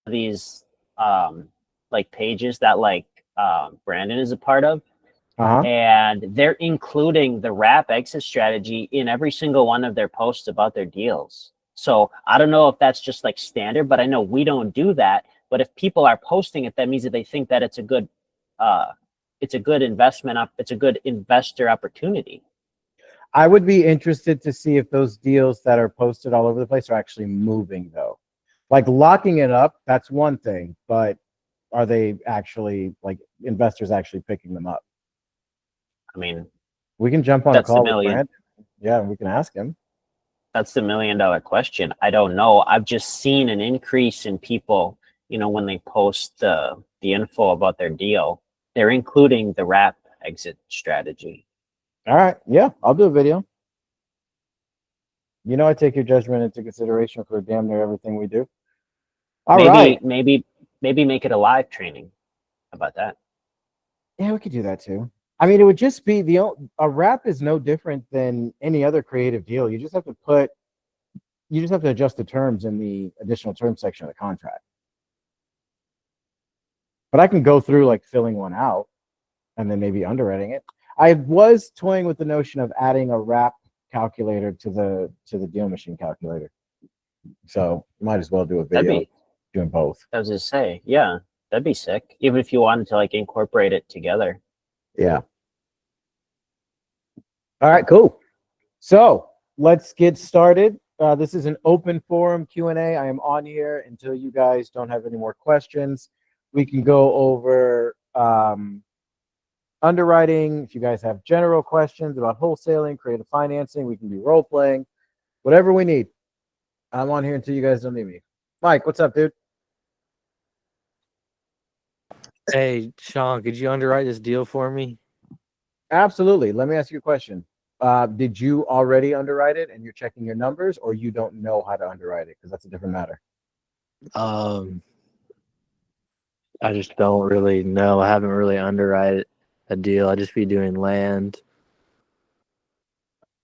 these like pages that like Brandon is a part of, and they're including the wrap exit strategy in every single one of their posts about their deals. So I don't know if that's just like standard, but I know we don't do that. But if people are posting it, that means that they think that it's a good investment up. It's a good investor opportunity. I would be interested to see if those deals that are posted all over the place are actually moving, though. Like locking it up, that's one thing, but are they actually, like, investors actually picking them up? I mean, we can jump on a call with Brandon. Yeah, we can ask him. That's the $1 million question. I don't know. I've just seen an increase in people, you know, when they post the info about their deal, they're including the wrap exit strategy. All right. Yeah, I'll do a video. You know, I take your judgment into consideration for damn near everything we do. Maybe make it a live training. How about that? Yeah, we could do that too. I mean, it would just be a wrap is no different than any other creative deal. You just have to adjust the terms in the additional terms section of the contract. But I can go through like filling one out and then maybe underwriting it. I was toying with the notion of adding a wrap calculator to the deal machine calculator. So might as well do a video doing both. I was gonna say, yeah, that'd be sick. Even if you wanted to like incorporate it together. Yeah. All right, cool. So let's get started. This is an open forum Q&A. I am on here until you guys don't have any more questions. We can go over underwriting. If you guys have general questions about wholesaling, creative financing, we can do role playing, whatever we need. I'm on here until you guys don't need me. Mike, what's up, dude? Hey, Sean, could you underwrite this deal for me? Absolutely. Let me ask you a question. Did you already underwrite it and you're checking your numbers, or you don't know how to underwrite it? Because that's a different matter. I just don't really know. I haven't really underwrite a deal. I just be doing land.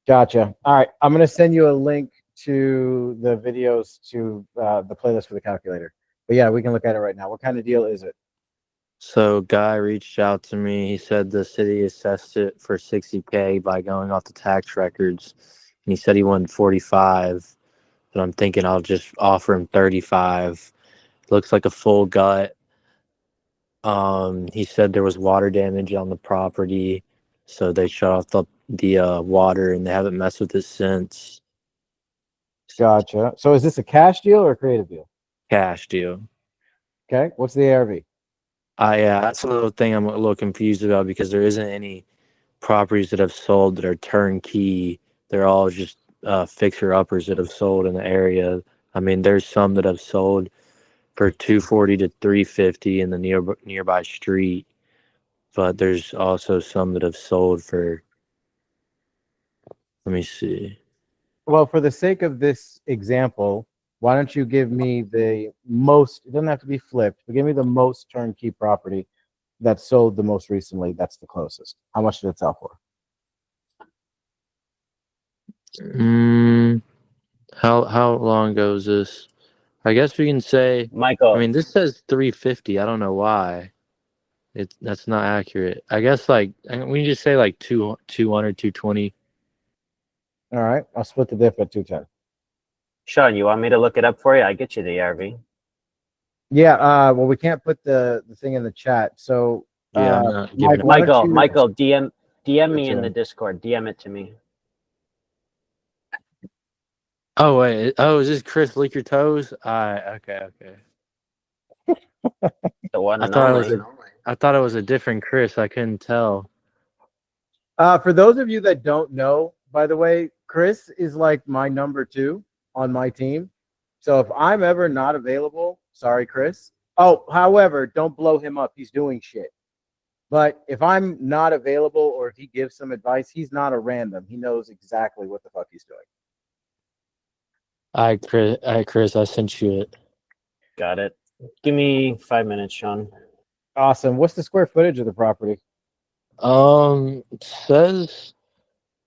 Gotcha. All right. I'm going to send you a link to the videos to the playlist for the calculator. But yeah, we can look at it right now. What kind of deal is it? So guy reached out to me. He said the city assessed it for $60K by going off the tax records. And he said he wanted 45. But I'm thinking I'll just offer him 35. Looks like a full gut. He said there was water damage on the property, so they shut off the water and they haven't messed with it since. Gotcha. So is this a cash deal or a creative deal? Cash deal. Okay. What's the ARV? Yeah, that's a little thing I'm a little confused about because there isn't any properties that have sold that are turnkey. They're all just fixer-uppers that have sold in the area. I mean, there's some that have sold for $240 to $350 in the nearby street, but there's also some that have sold for. Let me see. Well, for the sake of this example, why don't you give me the most? It doesn't have to be flipped, but give me the most turnkey property that sold the most recently. That's the closest. How much did it sell for? How long ago is this? I guess we can say, Michael. I mean, this says 350. I don't know why. That's not accurate. I guess like we can just say like 200, 220. All right, I'll split the diff at 210. Sean, you want me to look it up for you? I get you the ARV. Yeah. Well, we can't put the thing in the chat. So yeah, Michael, DM me in the Discord. DM it to me. Oh wait. Oh, is this Chris Lick Your Toes? Okay. The one I thought it was a different Chris. I couldn't tell. For those of you that don't know, by the way, Chris is like my number 2 on my team. So if I'm ever not available, sorry, Chris. Oh, however, don't blow him up. He's doing shit. But if I'm not available or if he gives some advice, he's not a random. He knows exactly what the fuck he's doing. All right, Chris, I sent you it. Got it. Give me 5 minutes, Sean. Awesome. What's the square footage of the property? It says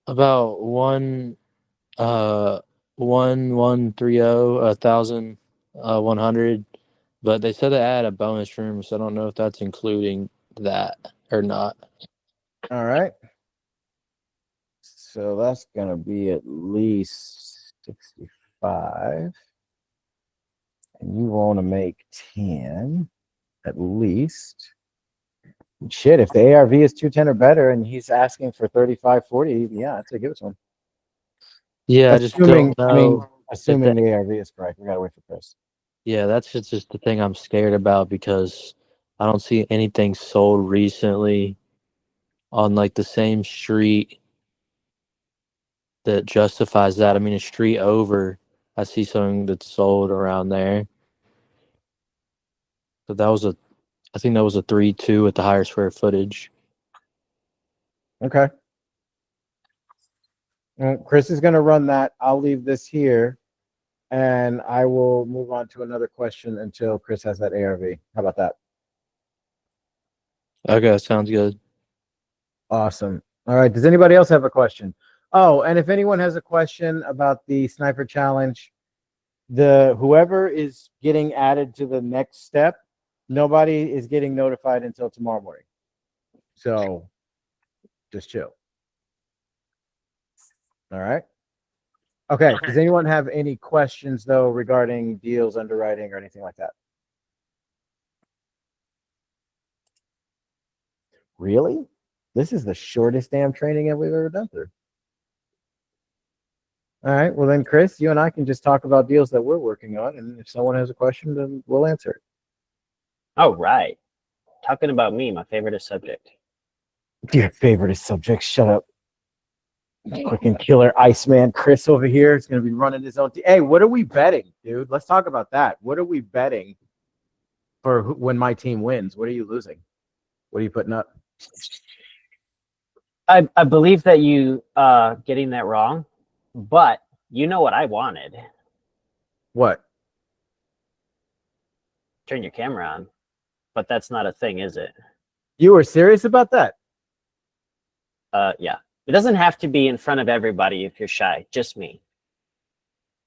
about 1130, 1,100. But they said they add a bonus room, so I don't know if that's including that or not. All right. So that's going to be at least 65. And you want to make 10 at least. Shit, if the ARV is 210 or better and he's asking for 35, 40, yeah, I'd say give it to him. Yeah, I just don't know. Assuming the ARV is correct. We got to wait for Chris. Yeah, that's just the thing I'm scared about because I don't see anything sold recently on like the same street that justifies that. I mean, a street over, I see something that's sold around there. But I think that was a 3-2 at the higher square footage. Okay. Chris is going to run that. I'll leave this here, and I will move on to another question until Chris has that ARV. How about that? Okay, sounds good. Awesome. All right. Does anybody else have a question? Oh, and if anyone has a question about the sniper challenge, whoever is getting added to the next step, nobody is getting notified until tomorrow morning. So just chill. All right. Okay. Does anyone have any questions though regarding deals, underwriting, or anything like that? Really? This is the shortest damn training that we've ever done through. All right. Well, then, Chris, you and I can just talk about deals that we're working on. And if someone has a question, then we'll answer it. All right. Talking about me, my favorite subject. Your favorite subject. Shut up. Freaking killer Iceman Chris over here is going to be running his own team. Hey, what are we betting, dude? Let's talk about that. What are we betting for when my team wins? What are you losing? What are you putting up? I believe that you getting that wrong, but you know what I wanted. What? Turn your camera on, but that's not a thing, is it? You were serious about that? Yeah. It doesn't have to be in front of everybody if you're shy, just me.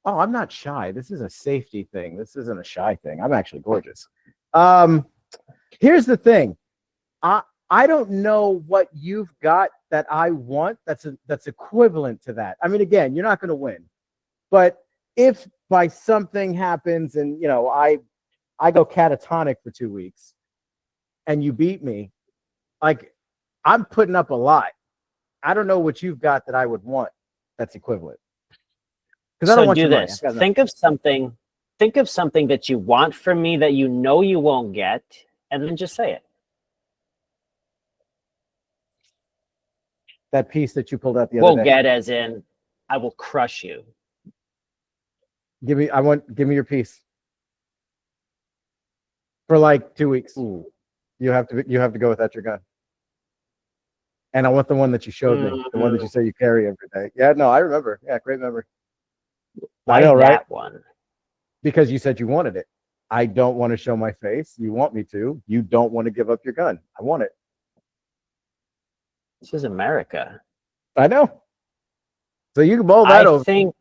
Oh, I'm not shy. This is a safety thing. This isn't a shy thing. I'm actually gorgeous. Here's the thing. I don't know what you've got that I want that's equivalent to that. I mean, again, you're not going to win. But if by something happens and, you know, I go catatonic for 2 weeks and you beat me, like, I'm putting up a lot. I don't know what you've got that I would want that's equivalent. Because I don't want do your this. money. Think of something that you want from me that you know you won't get, and then just say it. That piece that you pulled out the other day. Won't get as in I will crush you. Give me your piece. For like 2 weeks. Ooh. You have to go without your gun. And I want the one that you showed me, the one that you say you carry every day. Yeah, no, I remember. Yeah, great memory. Why I know, right? That one? Because you said you wanted it. I don't want to show my face. You want me to. You don't want to give up your gun. I want it. This is America. I know. So you can bowl that over. I think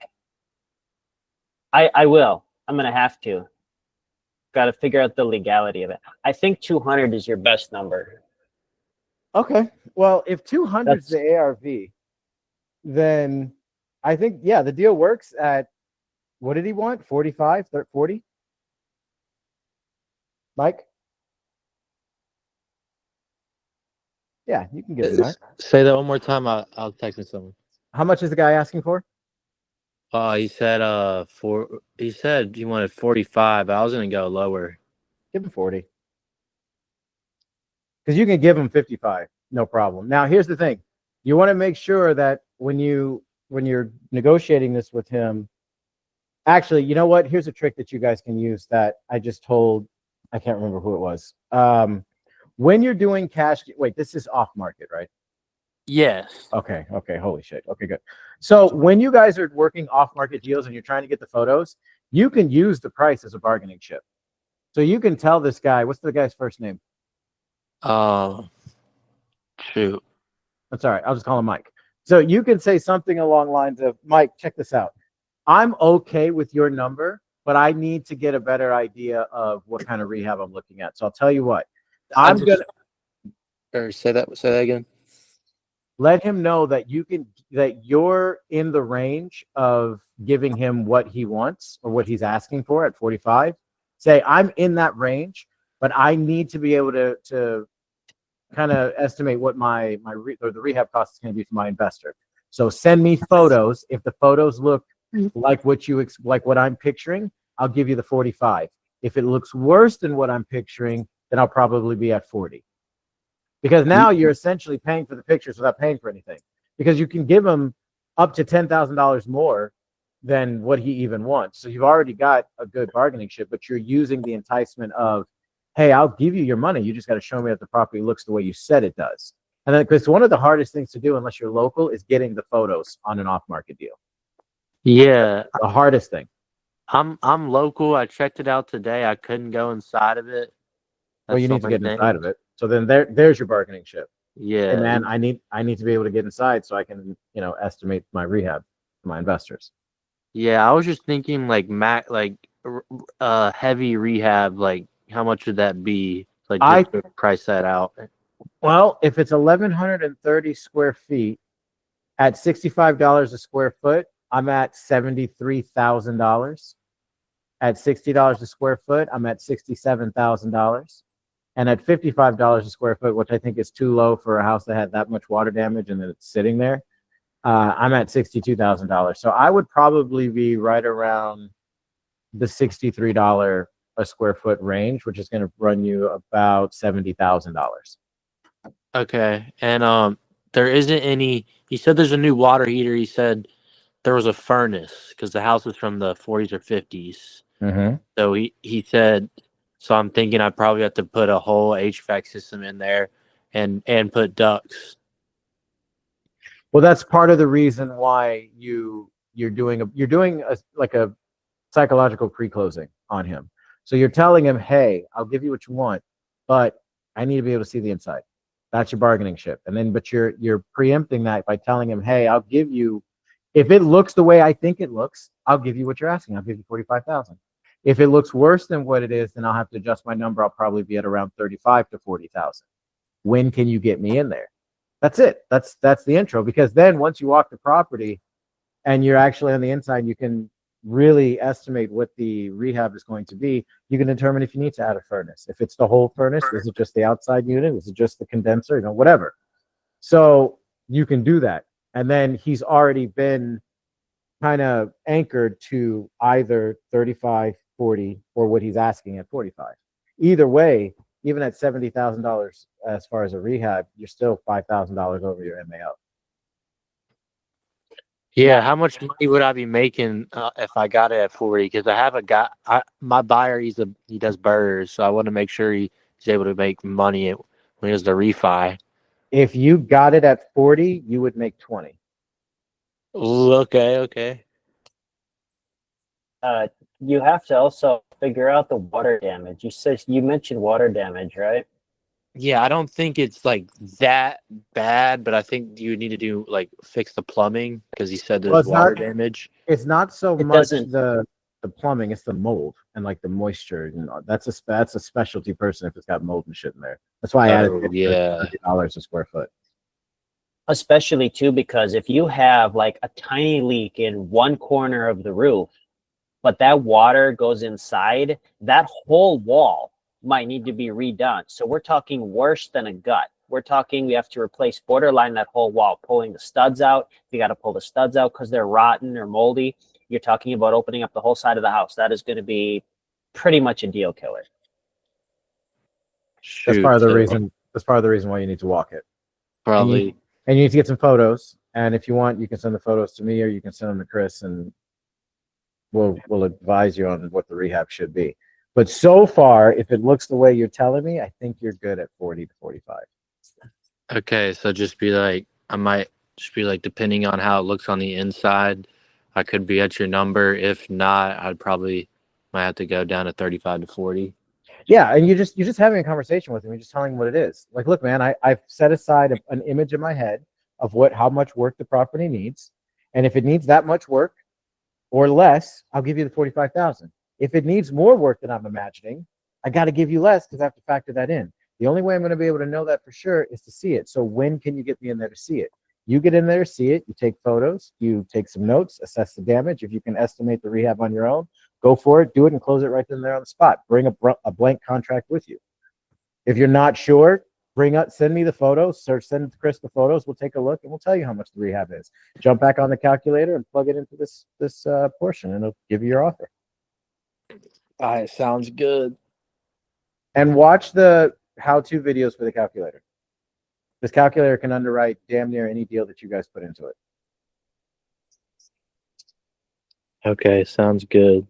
I will. I'm going to have to. Got to figure out the legality of it. I think 200 is your best number. Okay. Well, if 200 is the ARV, then I think, yeah, the deal works at, what did he want? 45, 40? Mike? Yeah, you can get it, Mike. Say that one more time. I'll text him someone. How much is the guy asking for? He said he said he wanted 45. I was gonna go lower. Give him 40. Because you can give him 55, no problem. Now, here's the thing. You want to make sure that when you're negotiating this with him, actually, you know what? Here's a trick that you guys can use that I just told, I can't remember who it was. When you're doing cash, wait, this is off market, right? Yes. Okay. Holy shit. Okay, good. So when you guys are working off market deals and you're trying to get the photos, you can use the price as a bargaining chip. So you can tell this guy, what's the guy's first name? Shoot. That's all right. I'll just call him Mike. So you can say something along lines of, Mike, check this out. I'm okay with your number but I need to get a better idea of what kind of rehab I'm looking at. So I'll tell you what, I'm going to Or say that again. let him know that you're in the range of giving him what he wants or what he's asking for at 45. Say, I'm in that range, but I need to be able to kind of estimate what the rehab cost is going to be for my investor. So send me photos. If the photos look like what I'm picturing, I'll give you the 45. If it looks worse than what I'm picturing, then I'll probably be at 40. Because now you're essentially paying for the pictures without paying for anything. Because you can give him up to $10,000 more than what he even wants. So you've already got a good bargaining chip, but you're using the enticement of, hey, I'll give you your money. You just got to show me that the property looks the way you said it does. And then, because one of the hardest things to do, unless you're local, is getting the photos on an off-market deal. Yeah, The hardest thing. I'm local. I checked it out today. I couldn't go inside of it. Well, you need to get inside of it. So then there's your bargaining chip. Yeah. And man, I need to be able to get inside so I can, estimate my rehab for my investors. Yeah, I was just thinking heavy rehab, like how much would that be? Like just to price that out. Well, if it's 1,130 square feet at $65 a square foot, I'm at $73,000. At $60 a square foot, I'm at $67,000. And at $55 a square foot, which I think is too low for a house that had that much water damage and then it's sitting there, I'm at $62,000. So I would probably be right around the $63 a square foot range, which is going to run you about $70,000. Okay. And there isn't any, he said there's a new water heater. He said there was a furnace because the house was from the 40s or 50s. Mm-hmm. So he said, so I'm thinking I probably have to put a whole HVAC system in there and put ducts. Well, that's part of the reason why you're doing a psychological pre-closing on him. So you're telling him, hey, I'll give you what you want, but I need to be able to see the inside. That's your bargaining chip. And then, but you're preempting that by telling him, hey, I'll give you, if it looks the way I think it looks, I'll give you what you're asking. I'll give you 45,000. If it looks worse than what it is, then I'll have to adjust my number. I'll probably be at around 35 to 40,000. When can you get me in there? That's it. That's the intro. Because then once you walk the property and you're actually on the inside, you can really estimate what the rehab is going to be. You can determine if you need to add a furnace. If it's the whole furnace, is it just the outside unit? Is it just the condenser? Whatever. So you can do that. And then he's already been kind of anchored to either 35, 40, or what he's asking at 45. Either way, even at $70,000 as far as a rehab, you're still $5,000 over your MAO. Yeah, how much money would I be making if I got it at 40? Because I have a guy, my buyer, he does burgers, so I want to make sure he's able to make money when he does the refi. If you got it at 40, you would make 20. Okay. You have to also figure out the water damage. You mentioned water damage, right? Yeah, I don't think it's like that bad, but I think you need to do fix the plumbing because he said there's water damage. It's not so much the plumbing; it's the mold and the moisture. That's a specialty person if it's got mold and shit in there. That's why I added $50 a square foot. Especially too, because if you have a tiny leak in one corner of the roof, but that water goes inside, that whole wall might need to be redone. So we're talking worse than a gut. We're talking we have to replace borderline that whole wall, pulling the studs out. You got to pull the studs out because they're rotten or moldy. You're talking about opening up the whole side of the house. That is going to be pretty much a deal killer. That's part of the reason. That's part of the reason why you need to walk it. Probably. And you need to get some photos. And if you want, you can send the photos to me or you can send them to Chris, and we'll advise you on what the rehab should be. But so far, if it looks the way you're telling me, I think you're good at 40 to 45. Okay, so I might just be depending on how it looks on the inside, I could be at your number. If not, I'd probably might have to go down to 35 to 40. Yeah, and you're just having a conversation with him. You're just telling him what it is. Look, man, I've set aside an image in my head of how much work the property needs, and if it needs that much work or less, I'll give you the 45,000. If it needs more work than I'm imagining, I got to give you less because I have to factor that in. The only way I'm going to be able to know that for sure is to see it. So when can you get me in there to see it? You get in there, see it, you take photos, you take some notes, assess the damage. If you can estimate the rehab on your own, go for it, do it, and close it right then and there on the spot. Bring a blank contract with you. If you're not sure, send me the photos, send Chris the photos, we'll take a look, and we'll tell you how much the rehab is. Jump back on the calculator and plug it into this portion, and it'll give you your offer. All right, sounds good. And watch the how-to videos for the calculator. This calculator can underwrite damn near any deal that you guys put into it. Okay, sounds good.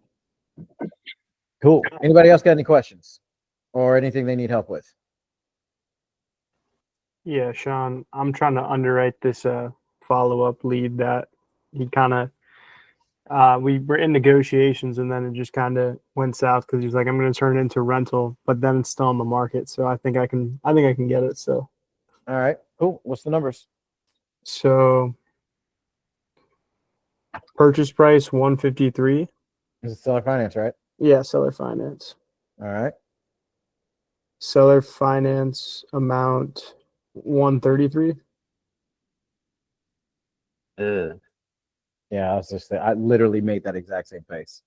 Cool. Anybody else got any questions or anything they need help with? Yeah, Sean, I'm trying to underwrite this follow-up lead that he kind of we were in negotiations, and then it just kind of went south because he's like, I'm going to turn it into rental, but then it's still on the market. So I think I can get it. So, all right, cool. What's the numbers? So purchase price 153. Is it seller finance, right? Yeah, seller finance. All right. Seller finance amount 133. Yeah, I was just I literally made that exact same face.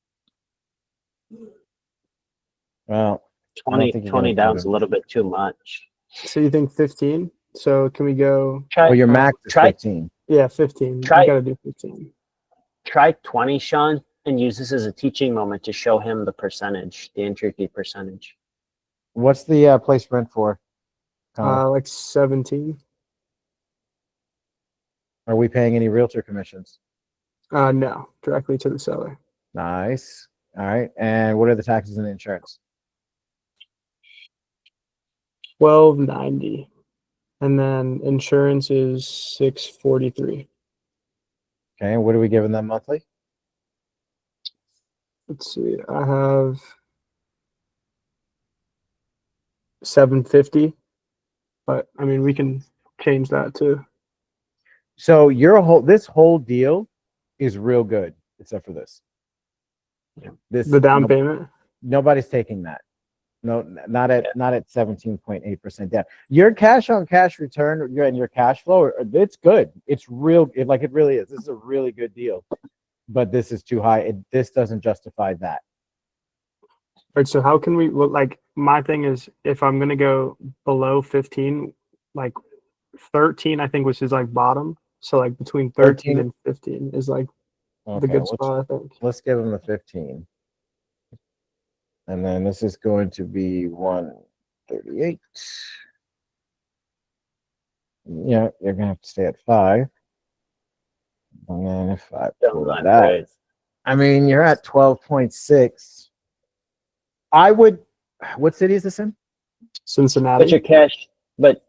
Well, 20 down is a little bit too much. So you think 15? So can we go? Well, your max is 15. Yeah, 15. Try, you gotta do 15. Try 20, Sean, and use this as a teaching moment to show him the percentage, the entry fee percentage. What's the place rent for? Like 17. Are we paying any realtor commissions? No, directly to the seller. Nice. All right. And what are the taxes and insurance? $1,290, and then insurance is $643. Okay. And what are we giving them monthly? Let's see. I have $750, but I mean we can change that too. So this whole deal is real good, except for this. The down payment. Nobody's taking that. No, not at 17.8% down. Your cash on cash return and your cash flow, it's good. It's real. It really is. This is a really good deal, but this is too high. This doesn't justify that. All right. So how can we? Well, like my thing is, if I'm gonna go below 15, like 13, I think, which is like bottom. So like between 13 and 15 is like the good spot, I think. Let's give them the 15. And then this is going to be 138. Yeah, you're gonna have to stay at 5. And then if I pull that, I mean you're at 12.6. I would. What city is this in? Cincinnati. But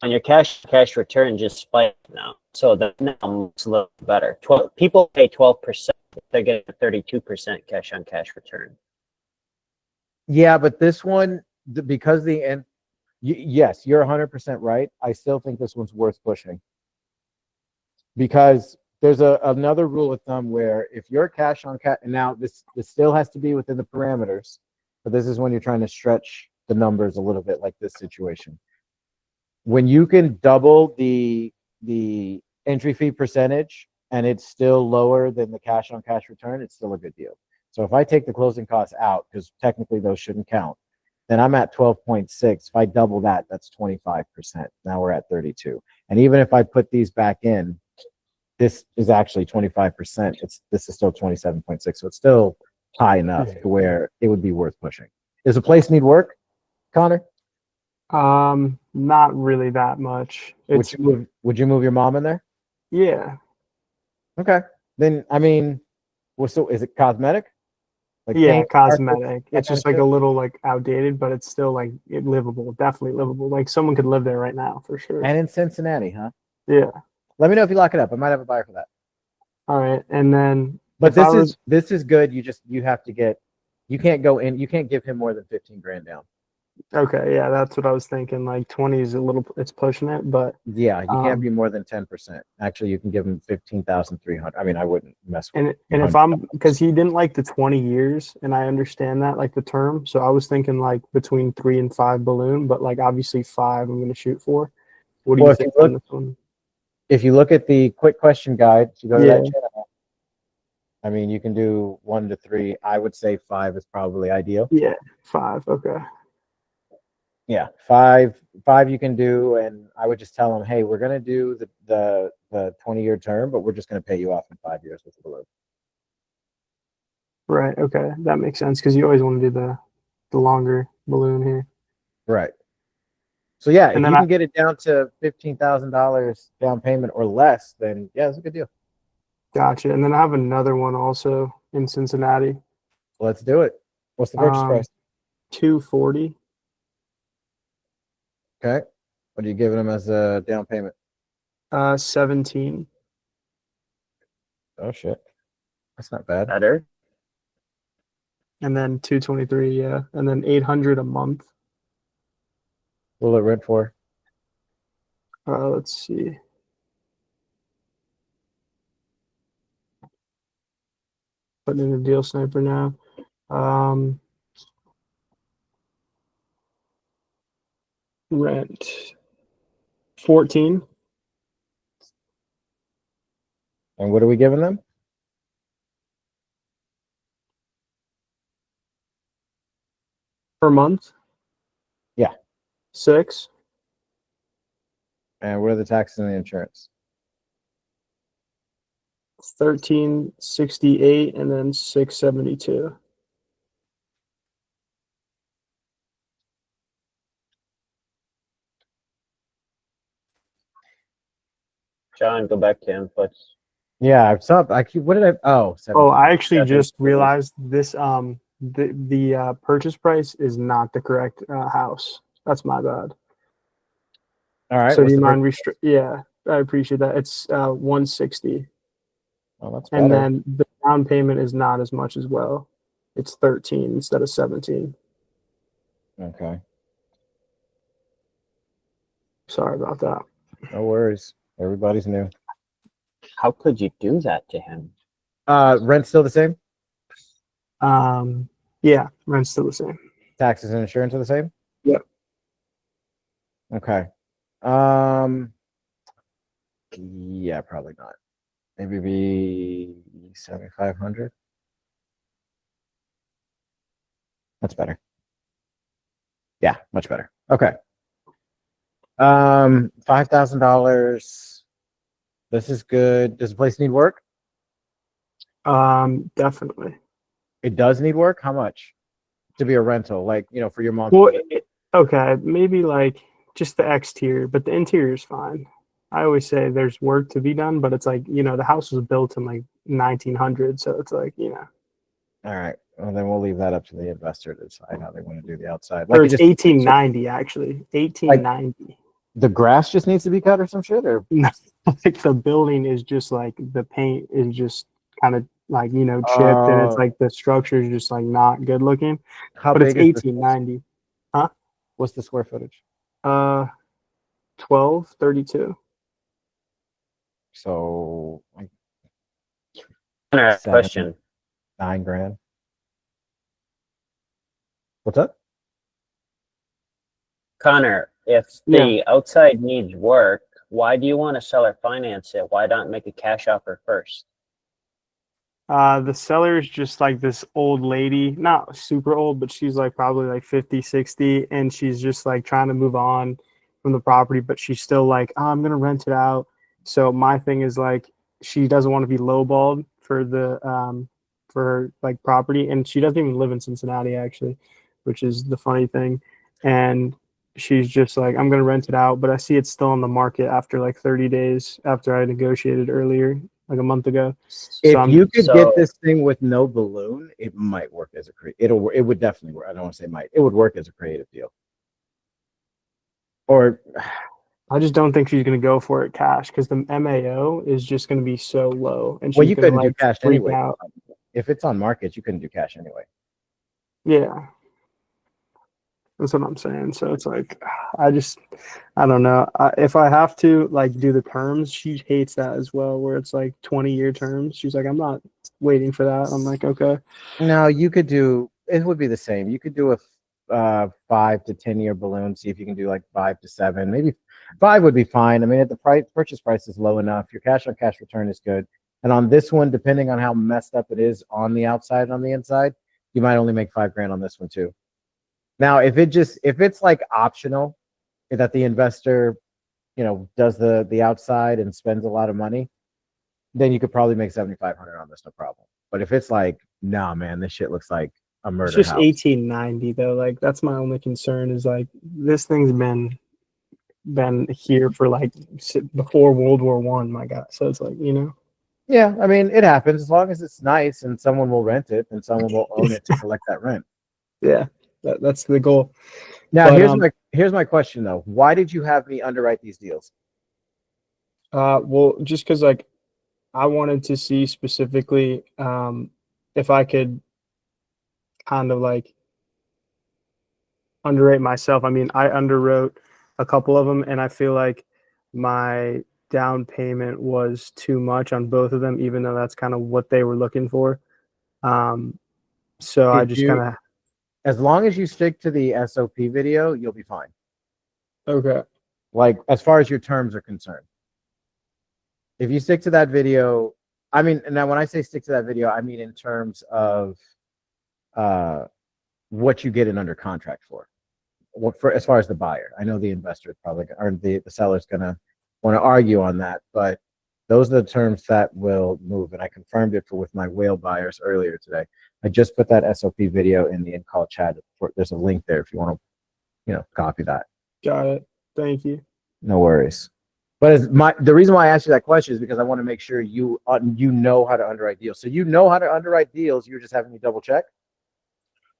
on your cash return just spiked now, so that now it's a little better. People pay 12%. They're getting a 32% cash on cash return. Yeah, but this one, because the end, yes, you're 100% right. I still think this one's worth pushing because there's another rule of thumb where if you're cash on cash, and now this still has to be within the parameters, but this is when you're trying to stretch the numbers a little bit, like this situation. When you can double the entry fee percentage and it's still lower than the cash on cash return, it's still a good deal. So if I take the closing costs out, because technically those shouldn't count, then I'm at 12.6. If I double that, that's 25%. Now we're at 32. And even if I put these back in, this is actually 25%. This is still 27.6. So it's still high enough to where it would be worth pushing. Does the place need work, Connor? Not really that much. Would you move your mom in there? Yeah. Okay. Then I mean, so is it cosmetic? Like yeah, cosmetic. It's just like a little like outdated, but it's still like livable, definitely livable. Like someone could live there right now for sure. And in Cincinnati, huh? Yeah. Let me know if you lock it up. I might have a buyer for that. All right, and then. But this is good. You can't go in. You can't give him more than 15 grand down. Okay, yeah, that's what I was thinking. Like 20 is a little, it's pushing it, but Yeah, you can't be more than 10%. Actually, you can give them 15,300. I mean, I wouldn't mess with and if I'm, because he didn't like the 20 years, and I understand that, like the term. So I was thinking like between 3 and 5 balloon, but like obviously 5 I'm going to shoot for. What do you Well, think on this one? if you look at the quick question guide, if you go to that Yeah. channel, I mean, you can do 1 to 3. I would say 5 is probably ideal. Yeah, 5. Okay. Yeah, five you can do, and I would just tell them, hey, we're gonna do the 20-year term, but we're just gonna pay you off in 5 years with the balloon. Right. Okay, that makes sense because you always want to do the longer balloon here. Right. So yeah, And if then you can get it down to $15,000 down payment or less, then yeah, it's a good deal. Gotcha. And then I have another one also in Cincinnati. Let's do it. What's the purchase price? 240. Okay. What are you giving them as a down payment? 17. Oh shit, that's not bad. Better. And then 223, yeah. And then 800 a month. What will it rent for? Let's see. Putting in a deal sniper now. Rent 14 And what are we giving them? per month. Yeah. 6. And what are the taxes and the insurance? 1368 and then 672. John, go back to inputs. Yeah, I saw. I keep. What did I? Oh, 17. Oh, I actually 17. just realized this. The purchase price is not the correct house. That's my bad. All right. So do what's you the mind purchase- Yeah, I appreciate that. It's 160, Oh, that's and better. then the down payment is not as much as well. It's 13 instead of 17. Okay. Sorry about that. No worries. Everybody's new. How could you do that to him? Rent's still the same. Yeah, rent's still the same. Taxes and insurance are the same. Yep. Okay. Yeah, probably not. Maybe be 7,500. That's better. Yeah, much better. Okay. $5,000. This is good. Does the place need work? Definitely. It does need work. How much to be a rental? Like, for your month. Well, okay, maybe like just the exterior, but the interior is fine. I always say there's work to be done, but it's like, the house was built in like 1900, so it's like, All right. Well, then we'll leave that up to the investor to decide how they want to do the outside. or it's 1890 actually. 1890. The grass just needs to be cut or some shit, or Like the building is just like the paint is just kind of like, chipped, and it's like the structure is just like not good looking. how But it's big is 1890. what's the square footage? 1232. So like Connor, 7, question. $9,000. What's up? Connor, if the outside needs work, why do you want to sell or finance it? Why not make a cash offer first? The seller is just like this old lady, not super old, but she's like probably like 50, 60, and she's just like trying to move on from the property, but she's still like, oh, I'm gonna rent it out. So my thing is like she doesn't want to be lowballed for her like property, and she doesn't even live in Cincinnati actually, which is the funny thing. And she's just like, I'm gonna rent it out, but I see it's still on the market after like 30 days after I negotiated earlier, like a month ago. If you could get this thing with no balloon, it might work as it would definitely work. I don't want to say might. It would work as a creative deal. Or I just don't think she's going to go for it cash because the MAO is just going to be so low, and she's well, you couldn't gonna, do cash freak anyway. out. If it's on market, you couldn't do cash anyway. Yeah. That's what I'm saying. So it's like, I don't know. If I have to like do the terms, she hates that as well, where it's like 20-year terms. She's like, I'm not waiting for that. I'm like, okay. No, you could do, it would be the same. You could do a 5 to 10-year balloon, see if you can do like 5 to 7. Maybe 5 would be fine. I mean, if the purchase price is low enough, your cash on cash return is good. And on this one, depending on how messed up it is on the outside and on the inside, you might only make $5,000 on this one too. Now, if it's like optional that the investor, does the outside and spends a lot of money, then you could probably make $7,500 on this, no problem. But if it's like, nah, man, this shit looks like a murder It's just house. 1890 though. Like that's my only concern is like this thing's been here for like before World War One. My God, so it's like Yeah, I mean, it happens as long as it's nice and someone will rent it and someone will own it to collect that rent. Yeah, that's the goal. Now, But, here's my question though. Why did you have me underwrite these deals? Well, just because like I wanted to see specifically if I could kind of like underwrite myself. I mean, I underwrote a couple of them, and I feel like my down payment was too much on both of them, even though that's kind of what they were looking for. So I just kind of. As long as you stick to the SOP video, you'll be fine. Okay. Like as far as your terms are concerned. If you stick to that video, I mean, now when I say stick to that video, I mean in terms of what you get in under contract for as far as the buyer. I know the investor is probably, or the seller's gonna want to argue on that, but those are the terms that will move. And I confirmed it with my whale buyers earlier today. I just put that SOP video in the in-call chat. There's a link there if you want to, copy that. Got it. Thank you. No worries. But the reason why I asked you that question is because I want to make sure you know how to underwrite deals. So you know how to underwrite deals. You're just having me double check.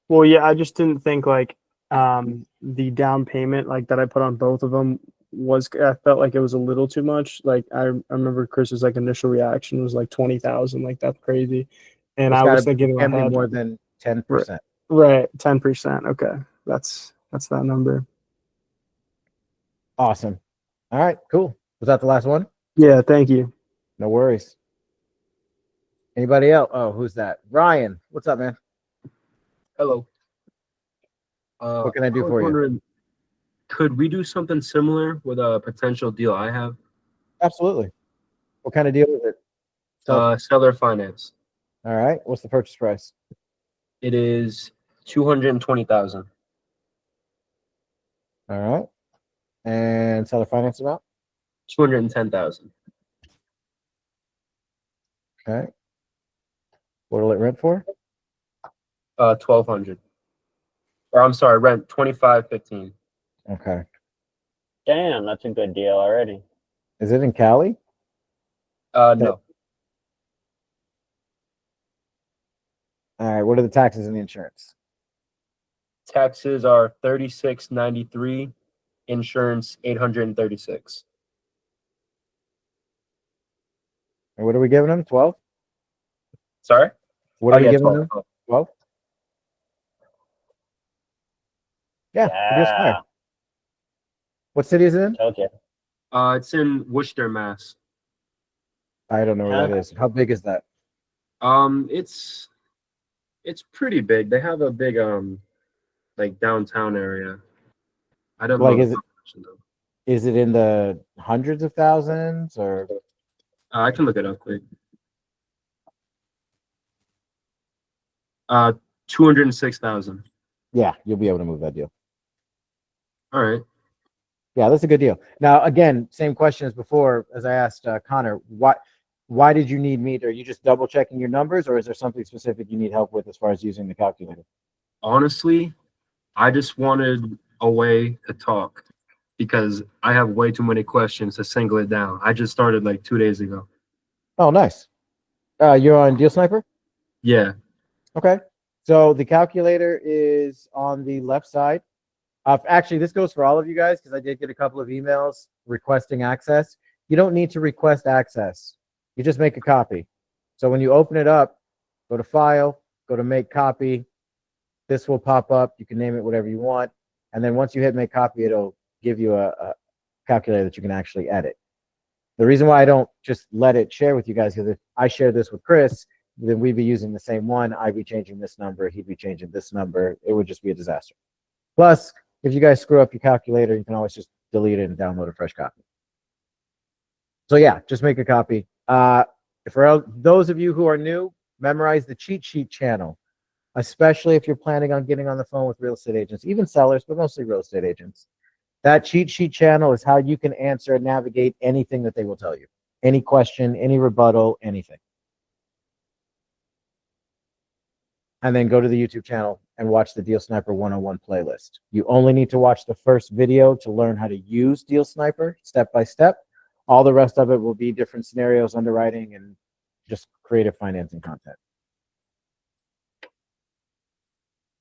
Well, yeah, I just didn't think like the down payment like that I put on both of them I felt like it was a little too much. Like I remember Chris's like initial reaction was like 20,000. Like that's crazy. And I was thinking it can be more than 10%. Right, 10%. Okay, that's that number. Awesome. All right, cool. Was that the last one? Yeah, thank you. No worries. Anybody else? Oh, who's that? Ryan, what's up, man? Hello. What can I do for you? Could we do something similar with a potential deal I have? Absolutely. What kind of deal is it? Seller finance. All right. What's the purchase price? It is 220,000. All right. And seller finance amount? 210,000. Okay. What will it rent for? 1,200. Or I'm sorry, rent 2,515. Okay. Damn, that's a good deal already. Is it in Cali? No. All right. What are the taxes and the insurance? Taxes are 3693. Insurance 836. And what are we giving them? 12? Sorry? What are we giving 12. them? 12? Yeah. Yeah. What city is it in? Okay. It's in Worcester, Mass. I don't know where that is. How big is that? It's pretty big. They have a big like downtown area. I don't Like, know. Is it in the hundreds of thousands or? I can look it up quick. 206,000. Yeah, you'll be able to move that deal. All right. Yeah, that's a good deal. Now, again, same question as before, as I asked Connor. Why did you need me? Are you just double checking your numbers, or is there something specific you need help with as far as using the calculator? Honestly, I just wanted a way to talk because I have way too many questions to single it down. I just started like 2 days ago. Oh, nice. You're on Deal Sniper? Yeah. Okay. So the calculator is on the left side. Actually, this goes for all of you guys because I did get a couple of emails requesting access. You don't need to request access. You just make a copy. So when you open it up, go to File, go to Make Copy. This will pop up. You can name it whatever you want. And then once you hit make copy, it'll give you a calculator that you can actually edit. The reason why I don't just let it share with you guys, because if I share this with Chris, then we'd be using the same one. I'd be changing this number. He'd be changing this number. It would just be a disaster. Plus, if you guys screw up your calculator, you can always just delete it and download a fresh copy. So yeah, just make a copy. For those of you who are new, memorize the cheat sheet channel, especially if you're planning on getting on the phone with real estate agents, even sellers, but mostly real estate agents. That cheat sheet channel is how you can answer and navigate anything that they will tell you. Any question, any rebuttal, anything. And then go to the YouTube channel and watch the Deal Sniper 101 playlist. You only need to watch the first video to learn how to use Deal Sniper step by step. All the rest of it will be different scenarios, underwriting, and just creative financing content.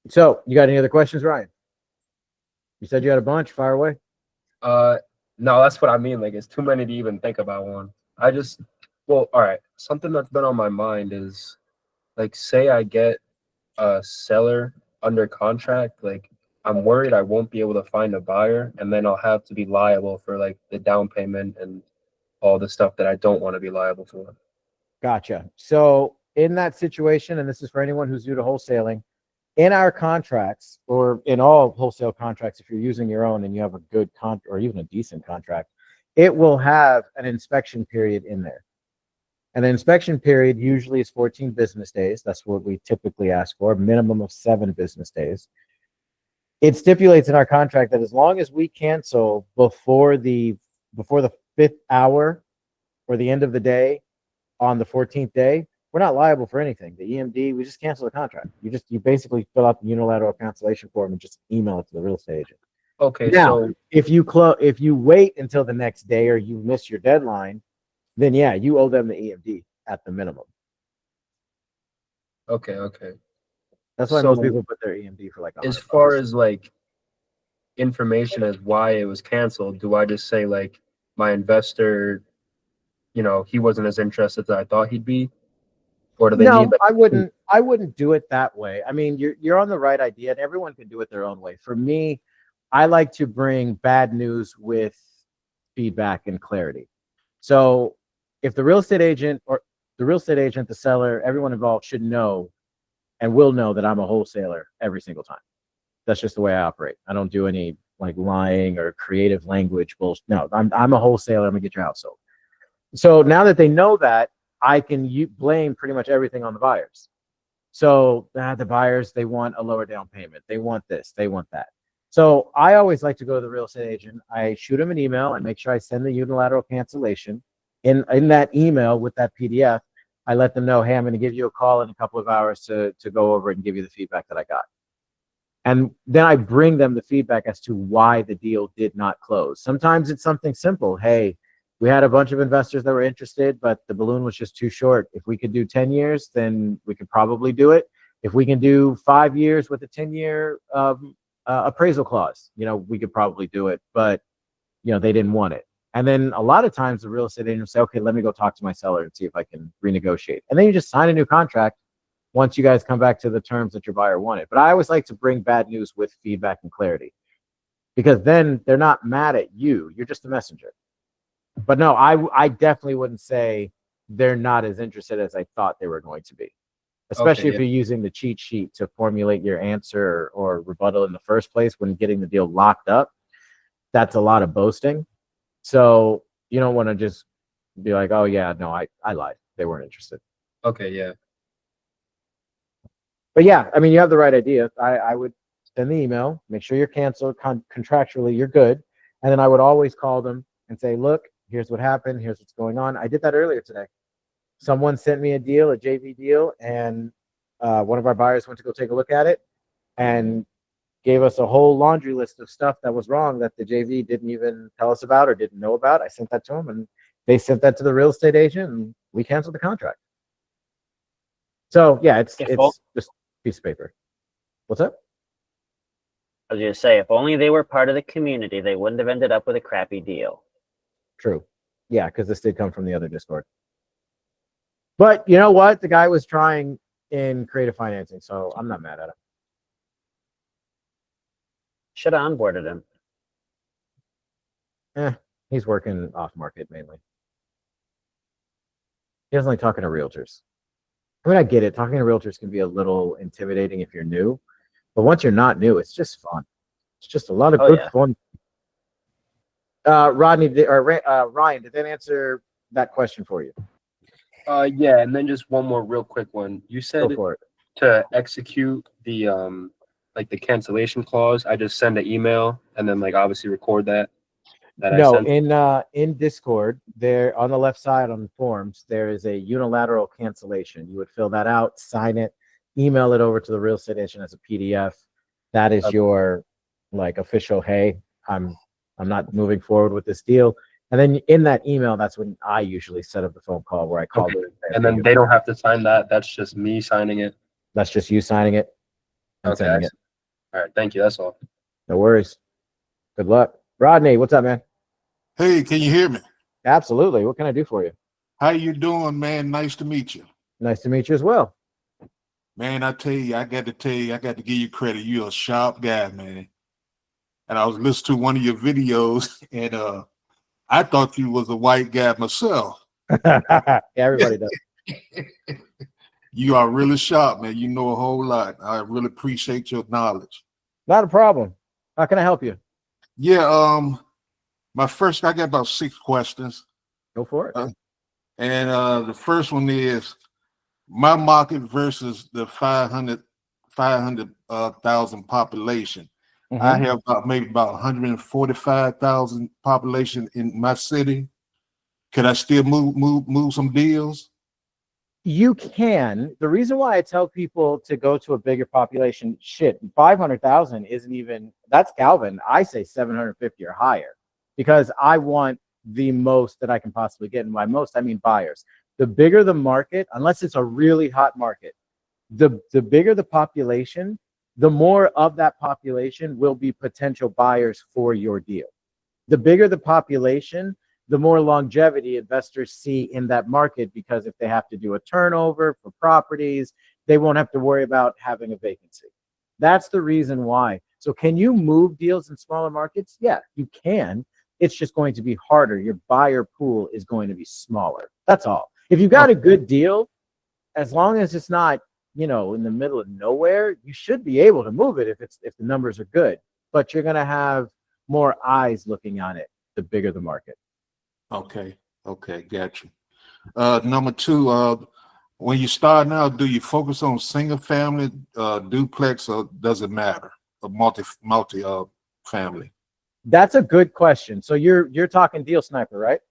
So, you got any other questions, Ryan? You said you had a bunch. Fire away. No, that's what I mean. Like, it's too many to even think about one. All right. Something that's been on my mind is, like, say I get a seller under contract. Like, I'm worried I won't be able to find a buyer, and then I'll have to be liable for, like, the down payment and all the stuff that I don't want to be liable for. Gotcha. So, in that situation, and this is for anyone who's new to wholesaling, in our contracts, or in all wholesale contracts, if you're using your own and you have a good or even a decent contract, it will have an inspection period in there. And an inspection period usually is 14 business days. That's what we typically ask for, minimum of 7 business days. It stipulates in our contract that as long as we cancel before the 5th hour or the end of the day on the 14th day, we're not liable for anything. The EMD, we just cancel the contract. You basically fill out the unilateral cancellation form and just email it to the real estate agent. Okay. Now, So if you wait until the next day or you miss your deadline, then yeah, you owe them the EMD at the minimum. okay. That's why most people put their EMD for like as $100. far as like information as why it was canceled, do I just say like my investor, he wasn't as interested as I thought he'd be? Or do they need I wouldn't do it that way. I mean, you're on the right idea, and everyone can do it their own way. For me, I like to bring bad news with feedback and clarity. So if the real estate agent, the seller, everyone involved should know and will know that I'm a wholesaler every single time. That's just the way I operate. I don't do any like lying or creative language bullshit. No, I'm a wholesaler. I'm gonna get your house sold. So now that they know that, I can blame pretty much everything on the buyers. So the buyers, they want a lower down payment. They want this, they want that. So I always like to go to the real estate agent. I shoot them an email and make sure I send the unilateral cancellation. In that email with that PDF, I let them know, hey, I'm going to give you a call in a couple of hours to go over it and give you the feedback that I got. And then I bring them the feedback as to why the deal did not close. Sometimes it's something simple. Hey, we had a bunch of investors that were interested, but the balloon was just too short. If we could do 10 years, then we could probably do it. If we can do 5 years with a 10-year appraisal clause, we could probably do it, but they didn't want it. And then a lot of times the real estate agent will say, okay, let me go talk to my seller and see if I can renegotiate. And then you just sign a new contract once you guys come back to the terms that your buyer wanted. But I always like to bring bad news with feedback and clarity, because then they're not mad at you. You're just a messenger. But no, I definitely wouldn't say they're not as interested as I thought they were going to be, especially if you're using the cheat sheet to formulate your answer or rebuttal in the first place when getting the deal locked up. That's a lot of boasting. So you don't want to just be like, oh yeah, no, I lied. They weren't interested. Okay, yeah. But yeah, I mean, you have the right idea. I would send the email, make sure you're canceled contractually, you're good. And then I would always call them and say, look, here's what happened. Here's what's going on. I did that earlier today. Someone sent me a deal, a JV deal, and one of our buyers went to go take a look at it and gave us a whole laundry list of stuff that was wrong that the JV didn't even tell us about or didn't know about. I sent that to them, and they sent that to the real estate agent, and we canceled the contract. So yeah, it's just a piece of paper. What's up? I was going to say, if only they were part of the community, they wouldn't have ended up with a crappy deal. True. Yeah, because this did come from the other Discord. But you know what? The guy was trying in creative financing, so I'm not mad at him. Should have onboarded him. He's working off market mainly. He doesn't like talking to realtors. I mean, I get it. Talking to realtors can be a little intimidating if you're new, but once you're not new, it's just fun. It's just a lot of good fun. Rodney Ryan, did that answer that question for you? Yeah, and then just one more real quick one. You said to execute the like the cancellation clause, I just send an email and then like obviously record that. No, in Discord, there on the left side on the forms, there is a unilateral cancellation. You would fill that out, sign it, email it over to the real estate agent as a PDF. That is your like official, hey, I'm not moving forward with this deal. And then in that email, that's when I usually set up the phone call where I call them. And then they don't have to sign that. That's just me signing it. That's just you signing it and sending it. All right, thank you. That's all. No worries. Good luck. Rodney, what's up, man? Hey, can you hear me? Absolutely. What can I do for you? How you doing, man? Nice to meet you. Nice to meet you as well. Man, I got to give you credit. You're a sharp guy, man. And I was listening to one of your videos, and I thought you was a white guy myself. Yeah, everybody does. You are really sharp, man. You know a whole lot. I really appreciate your knowledge. Not a problem. How can I help you? Yeah, I got about 6 questions. Go for it. And the first one is my market versus the 500,000 population. Mm-hmm. I have maybe about 145,000 population in my city. Could I still move some deals? You can. The reason why I tell people to go to a bigger population, 500,000 isn't even, that's Calvin. I say 750 or higher because I want the most that I can possibly get. And by most, I mean buyers. The bigger the market, unless it's a really hot market, the bigger the population, the more of that population will be potential buyers for your deal. The bigger the population, the more longevity investors see in that market, because if they have to do a turnover for properties, they won't have to worry about having a vacancy. That's the reason why. So can you move deals in smaller markets? Yeah, you can. It's just going to be harder. Your buyer pool is going to be smaller. That's all. If you've got a good deal, as long as it's not, in the middle of nowhere, you should be able to move it if the numbers are good. But you're going to have more eyes looking on it the bigger the market. Okay, got you. Number 2, when you start now, do you focus on single family, duplex, or does it matter? A multi family? That's a good question. So you're talking Deal Sniper, right?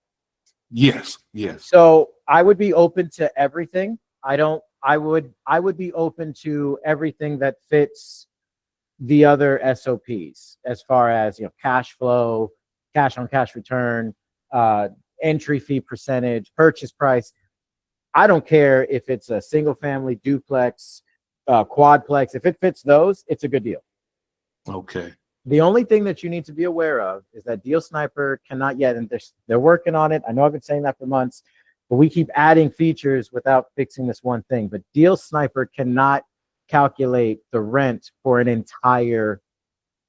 Yes. So I would be open to everything. I would be open to everything that fits the other SOPs as far as, cash flow, cash on cash return, entry fee percentage, purchase price. I don't care if it's a single family, duplex, quadplex. If it fits those, it's a good deal. Okay. The only thing that you need to be aware of is that Deal Sniper cannot yet, and they're working on it. I know I've been saying that for months, but we keep adding features without fixing this one thing. But Deal Sniper cannot calculate the rent for an entire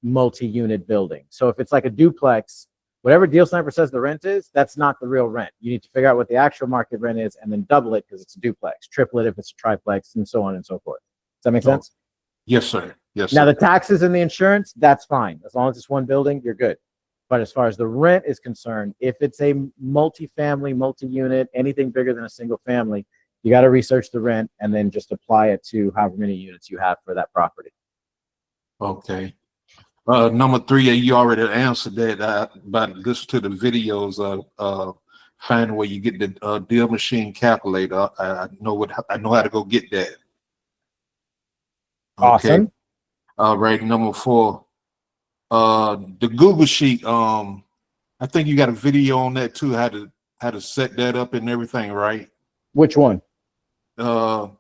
multi-unit building. So if it's like a duplex, whatever Deal Sniper says the rent is, that's not the real rent. You need to figure out what the actual market rent is and then double it because it's a duplex, triple it if it's a triplex, and so on and so forth. Does that make sense? Yes, sir. Yes. Now, sir. the taxes and the insurance, that's fine. As long as it's one building, you're good. But as far as the rent is concerned, if it's a multi-family, multi-unit, anything bigger than a single family, you got to research the rent and then just apply it to however many units you have for that property. Okay. Number 3, you already answered that. But listen to the videos. Find where you get the deal machine calculator. I know how to go get that. Okay. Awesome. All right. Number 4, the Google Sheet. I think you got a video on that too. How to set that up and everything, right? Which one? When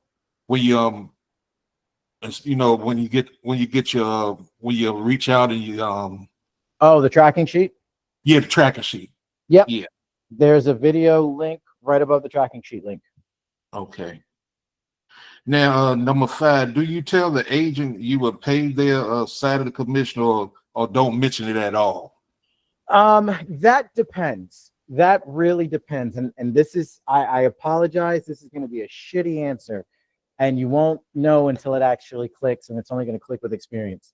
you when you reach out and you the tracking sheet. Yeah, the tracking sheet. Yep. Yeah. There's a video link right above the tracking sheet link. Okay. Now, number 5, do you tell the agent you will pay their side of the commission, or or don't mention it at all? That depends. That really depends. And this is, I apologize. This is going to be a shitty answer, and you won't know until it actually clicks, and it's only going to click with experience.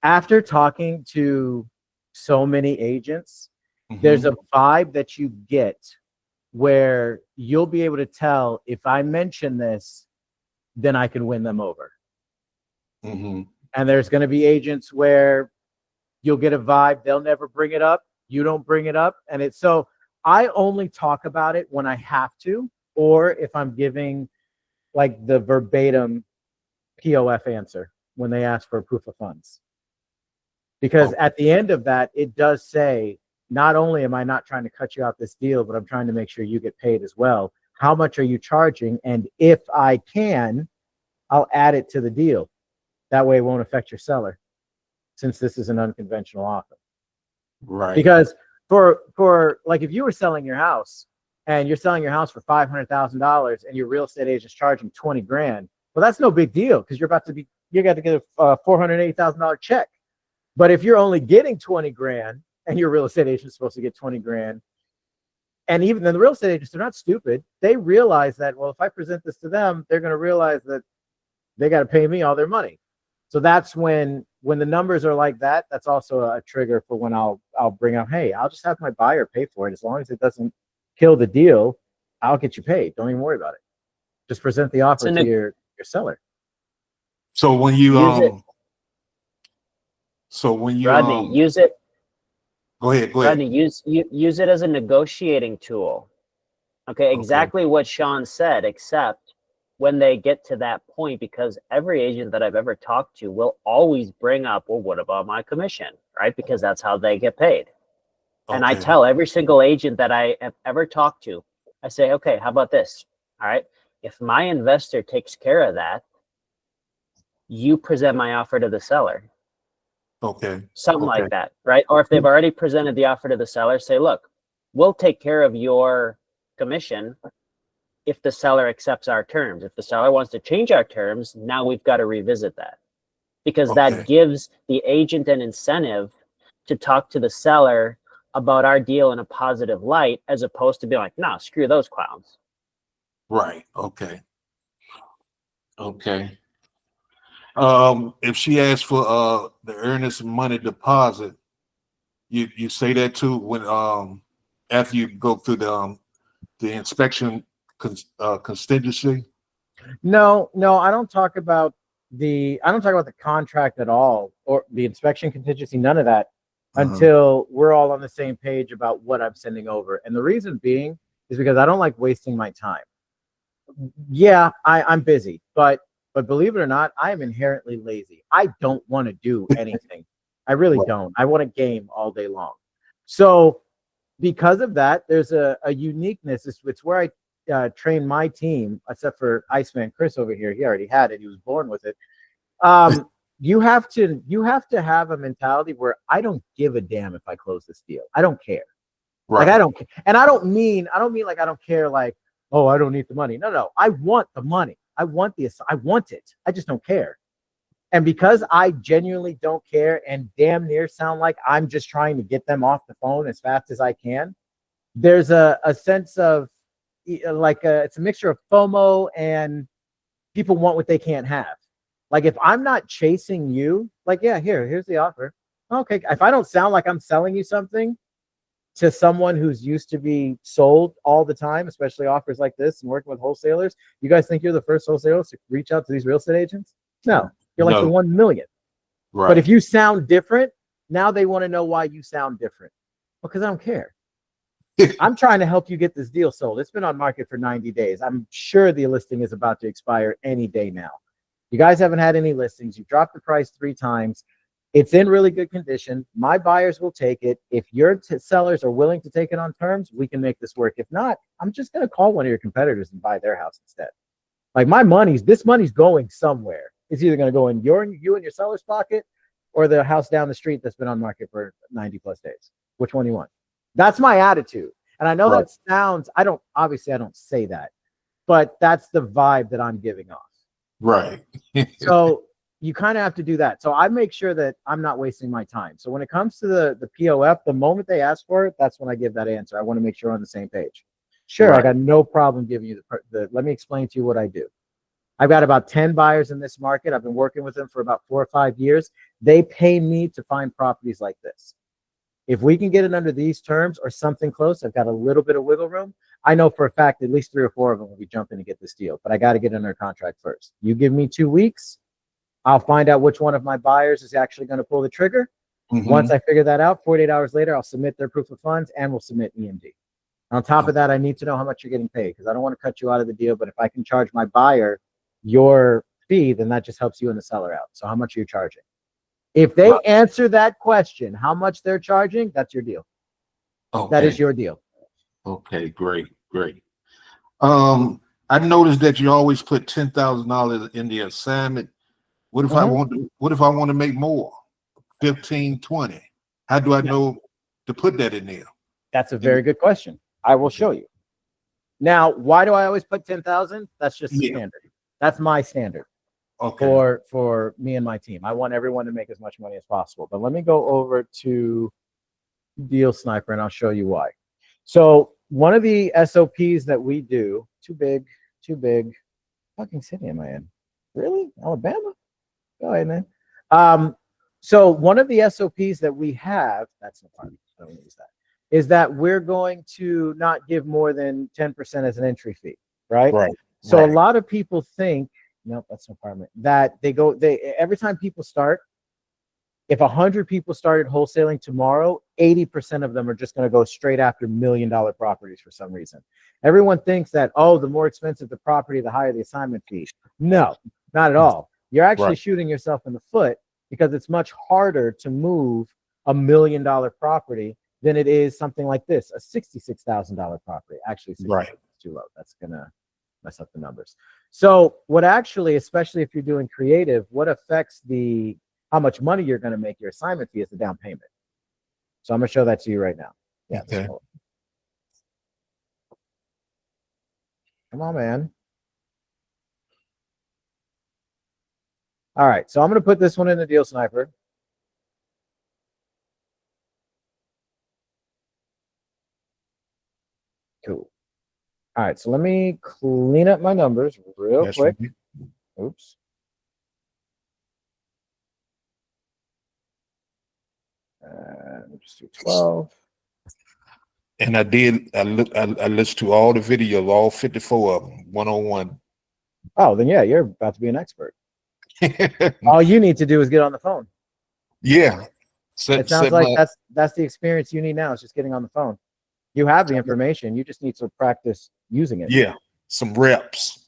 After talking to so many agents, there's a vibe that you get where you'll be able to tell, if I mention this, then I can win them over. And there's going to be agents where you'll get a vibe, they'll never bring it up, you don't bring it up. And it's so I only talk about it when I have to, or if I'm giving like the verbatim POF answer when they ask for a proof of funds. Because at the end of that, it does say, not only am I not trying to cut you out this deal, but I'm trying to make sure you get paid as well. How much are you charging? And if I can, I'll add it to the deal. That way it won't affect your seller, since this is an unconventional offer. Right. Because for like, if you were selling your house and you're selling your house for $500,000 and your real estate agent's charging 20 grand, well, that's no big deal, because you got to get a $480,000 check. But if you're only getting 20 grand and your real estate agent is supposed to get 20 grand, and even then the real estate agents, they're not stupid. They realize that, well, if I present this to them, they're going to realize that they got to pay me all their money. So that's when the numbers are like that, that's also a trigger for when I'll bring up, hey, I'll just have my buyer pay for it. As long as it doesn't kill the deal, I'll get you paid. Don't even worry about it. Just present the offer to your seller. So when you Rodney, use it. Go ahead. Rodney, use it as a negotiating tool. Okay, exactly what Sean said, except when they get to that point, because every agent that I've ever talked to will always bring up, well, what about my commission, right? Because that's how they get paid. And I tell every single agent that I have ever talked to, I say, okay, how about this? All right, if my investor takes care of that, you present my offer to the seller. Something like that, right? Or if they've already presented the offer to the seller, say, look, we'll take care of your commission if the seller accepts our terms. If the seller wants to change our terms, now we've got to revisit that, because that gives the agent an incentive to talk to the seller about our deal in a positive light, as opposed to being like, no, screw those clowns. Right. Okay. If she asks for the earnest money deposit, you say that too when after you go through the inspection contingency? No, I don't talk about the contract at all, or the inspection contingency, none of that, until we're all on the same page about what I'm sending over. And the reason being is because I don't like wasting my time. Yeah, I'm busy, but believe it or not, I am inherently lazy. I don't want to do anything. I really don't. I want to game all day long. So because of that, there's a uniqueness. It's where I train my team, except for Iceman Chris over here. He already had it. He was born with it. You have to have a mentality where I don't give a damn if I close this deal. I don't care. Right. Like I don't care. And I don't mean like I don't care like, oh, I don't need the money. No. I want the money. I want it. I just don't care. And because I genuinely don't care and damn near sound like I'm just trying to get them off the phone as fast as I can, there's a sense of like it's a mixture of FOMO and people want what they can't have. Like if I'm not chasing you, like, yeah, here's the offer. Okay. If I don't sound like I'm selling you something to someone who's used to be sold all the time, especially offers like this and working with wholesalers, you guys think you're the first wholesalers to reach out to these real estate agents? No, you're like the 1 millionth. Right. But if you sound different, now they want to know why you sound different. Well, because I don't care. I'm trying to help you get this deal sold. It's been on market for 90 days. I'm sure the listing is about to expire any day now. You guys haven't had any listings. You dropped the price 3 times. It's in really good condition. My buyers will take it. If your sellers are willing to take it on terms, we can make this work. If not, I'm just going to call one of your competitors and buy their house instead. Like this money's going somewhere. It's either going to go in you and your seller's pocket, or the house down the street that's been on market for 90 plus days. Which one do you want? That's my attitude. And I know that sounds, I don't say that, but that's the vibe that I'm giving off. Right. So you kind of have to do that. So I make sure that I'm not wasting my time. So when it comes to the POF, the moment they ask for it, that's when I give that answer. I want to make sure we're on the same page. Sure, I got no problem giving you let me explain to you what I do. I've got about 10 buyers in this market. I've been working with them for about 4 or 5 years. They pay me to find properties like this. If we can get it under these terms or something close, I've got a little bit of wiggle room. I know for a fact at least 3 or 4 of them will be jumping to get this deal, but I got to get under contract first. You give me 2 weeks, I'll find out which one of my buyers is actually going to pull the trigger. Once I figure that out, 48 hours later, I'll submit their proof of funds and we'll submit EMD. On top of that, I need to know how much you're getting paid because I don't want to cut you out of the deal. But if I can charge my buyer your fee, then that just helps you and the seller out. So how much are you charging? If they answer that question, how much they're charging, that's your deal. Okay. That is your deal. Okay, great. I noticed that you always put $10,000 in the assignment. What if I want to make more? 15, 20. How do I know to put that in there? That's a very good question. I will show you. Now, why do I always put 10,000? That's just the standard. That's my standard for me and my team. I want everyone to make as much money as possible. But let me go over to Deal Sniper and I'll show you why. So one of the SOPs that we do, too big. Fucking city am I in? Really? Alabama? Go ahead, man. So one of the SOPs that we have, that's no problem, I don't use that, is that we're going to not give more than 10% as an entry fee, right? So a lot of people think, nope, that's no problem, that every time people start, if 100 people started wholesaling tomorrow, 80% of them are just going to go straight after $1 million properties for some reason. Everyone thinks that, oh, the more expensive the property, the higher the assignment fee. No, not at all. You're actually shooting yourself in the foot because it's much harder to move $1 million property than it is something like this, a $66,000 property. Actually, 66 is too low. That's going to mess up the numbers. So what actually, especially if you're doing creative, what affects how much money you're going to make your assignment fee is the down payment. So I'm going to show that to you right now. Yeah. Okay. Come on, man. All right. So I'm going to put this one in the Deal Sniper. Cool. All right. So let me clean up my numbers real quick. Oops. Just do 12. And I listened to all the videos, all 54 of them, 101. Oh, then yeah, you're about to be an expert. All you need to do is get on the phone. Yeah. It sounds like that's the experience you need now. Is just getting on the phone. You have the information. You just need to practice using it. Yeah. Some reps.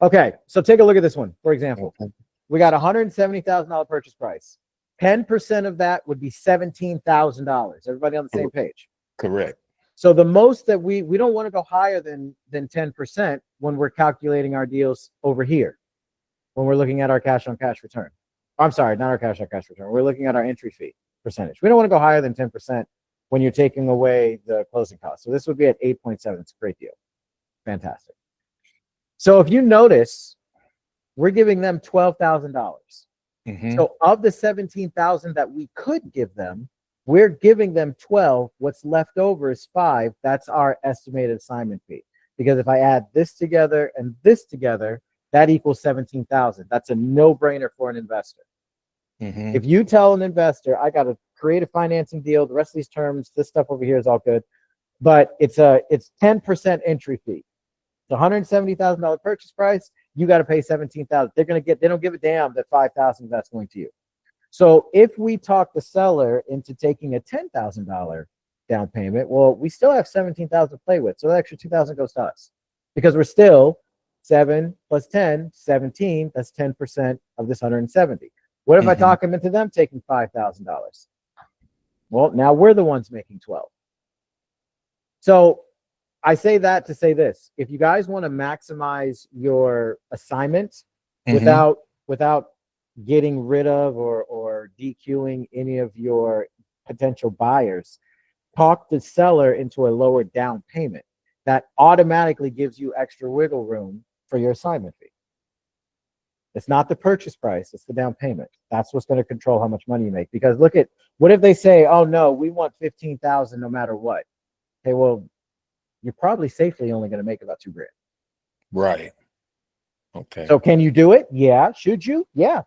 Okay. So take a look at this one. For example, we got $170,000 purchase price. 10% of that would be $17,000. Everybody on the same page? Correct. So the most that we don't want to go higher than 10% when we're calculating our deals over here. When we're looking at our cash on cash return. I'm sorry, not our cash on cash return. We're looking at our entry fee percentage. We don't want to go higher than 10% when you're taking away the closing costs. So this would be at 8.7. It's a great deal. Fantastic. So if you notice, we're giving them $12,000. So of the 17,000 that we could give them, we're giving them 12. What's left over is 5. That's our estimated assignment fee. Because if I add this together and this together, that equals 17,000. That's a no-brainer for an investor. If you tell an investor, I got to create a financing deal, the rest of these terms, this stuff over here is all good, but it's 10% entry fee. It's $170,000 purchase price. You got to pay 17,000. They don't give a damn that 5,000 that's going to you. So if we talk the seller into taking a $10,000 down payment, well, we still have 17,000 to play with. So the extra 2,000 goes to us because we're still 7 plus 10, 17. That's 10% of this 170. What if I talk them into them taking $5,000? Well, now we're the ones making 12. So I say that to say this: if you guys want to maximize your assignment without getting rid of or DQing any of your potential buyers, talk the seller into a lower down payment. That automatically gives you extra wiggle room for your assignment fee. It's not the purchase price, it's the down payment. That's what's going to control how much money you make. Because look at, what if they say, oh no, we want 15,000 no matter what? Hey, well, you're probably safely only going to make about $2,000. Right. Okay. So can you do it? Yeah. Should you? Yeah.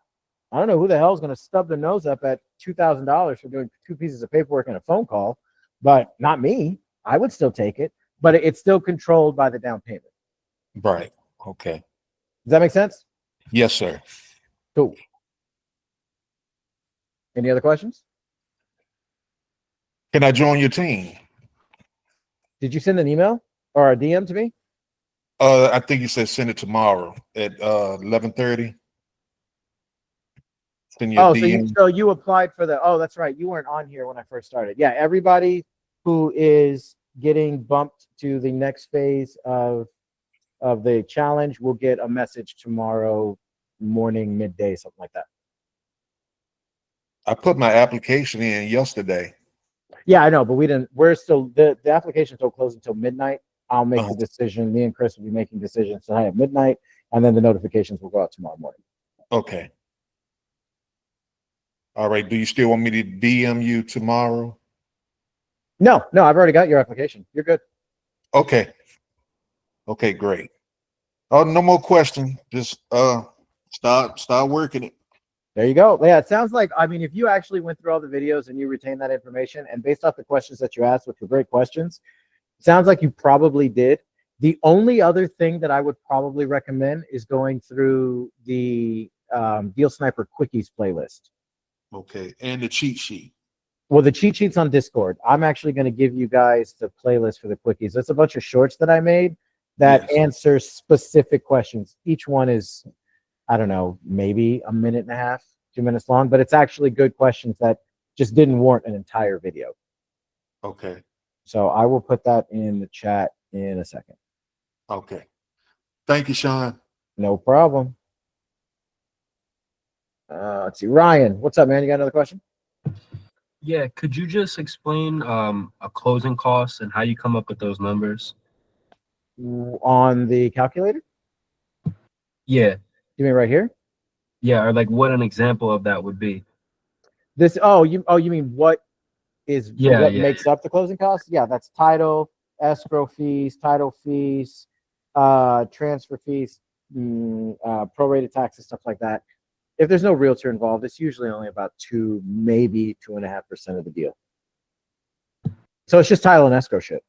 I don't know who the hell is going to stub their nose up at $2,000 for doing 2 pieces of paperwork and a phone call, but not me. I would still take it, but it's still controlled by the down payment. Right. Okay. Does that make sense? Yes, sir. Cool. Any other questions? Can I join your team? Did you send an email or a DM to me? I think you said send it tomorrow at 11:30. Send your Oh, DM. so you applied for the, oh, that's right. You weren't on here when I first started. Yeah, everybody who is getting bumped to the next phase of the challenge will get a message tomorrow morning, midday, something like that. I put my application in yesterday. Yeah, I know, but we're still, the applications don't close until midnight. I'll make the decision. Me and Chris will be making decisions tonight at midnight, and then the notifications will go out tomorrow morning. Okay. All right. Do you still want me to DM you tomorrow? No, I've already got your application. You're good. Okay. Okay, great. Oh, no more questions. Just start working it. There you go. Yeah, it sounds like, I mean, if you actually went through all the videos and you retain that information, and based off the questions that you asked, which were great questions, it sounds like you probably did. The only other thing that I would probably recommend is going through the Deal Sniper Quickies playlist. Okay. And the cheat sheet. Well, the cheat sheet's on Discord. I'm actually going to give you guys the playlist for the quickies. It's a bunch of shorts that I made that answer specific questions. Each one is, I don't know, maybe a minute and a half, 2 minutes long, but it's actually good questions that just didn't warrant an entire video. Okay. So I will put that in the chat in a second. Okay. Thank you, Sean. No problem. Let's see. Ryan, what's up, man? You got another question? Yeah, could you just explain a closing cost and how you come up with those numbers? On the calculator? Yeah. You mean right here? Yeah, or like what an example of that would be. This, you mean what makes up the closing costs? Yeah, that's title, escrow fees, title fees, transfer fees, prorated taxes, stuff like that. If there's no realtor involved, it's usually only about 2, maybe 2.5% of the deal. So it's just title and escrow shit.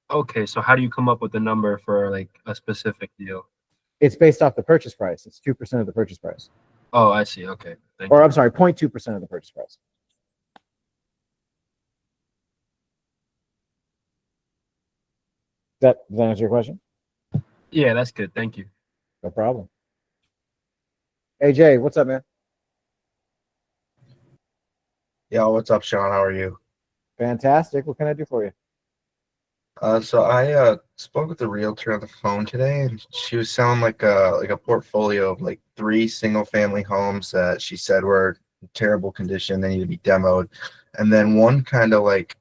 Okay, so how do you come up with the number for like a specific deal? It's based off the purchase price. It's 2% of the purchase price. Oh, I see. Okay. Thank Or you. I'm sorry, 0.2% of the purchase price. Does that answer your question? Yeah, that's good. Thank you. No problem. Hey, Jay, what's up, man? Yo, what's up, Sean? How are you? Fantastic. What can I do for you? So I spoke with the realtor on the phone today, and she was selling like a portfolio of like 3 single-family homes that she said were in terrible condition. They need to be demoed, and then one kind of like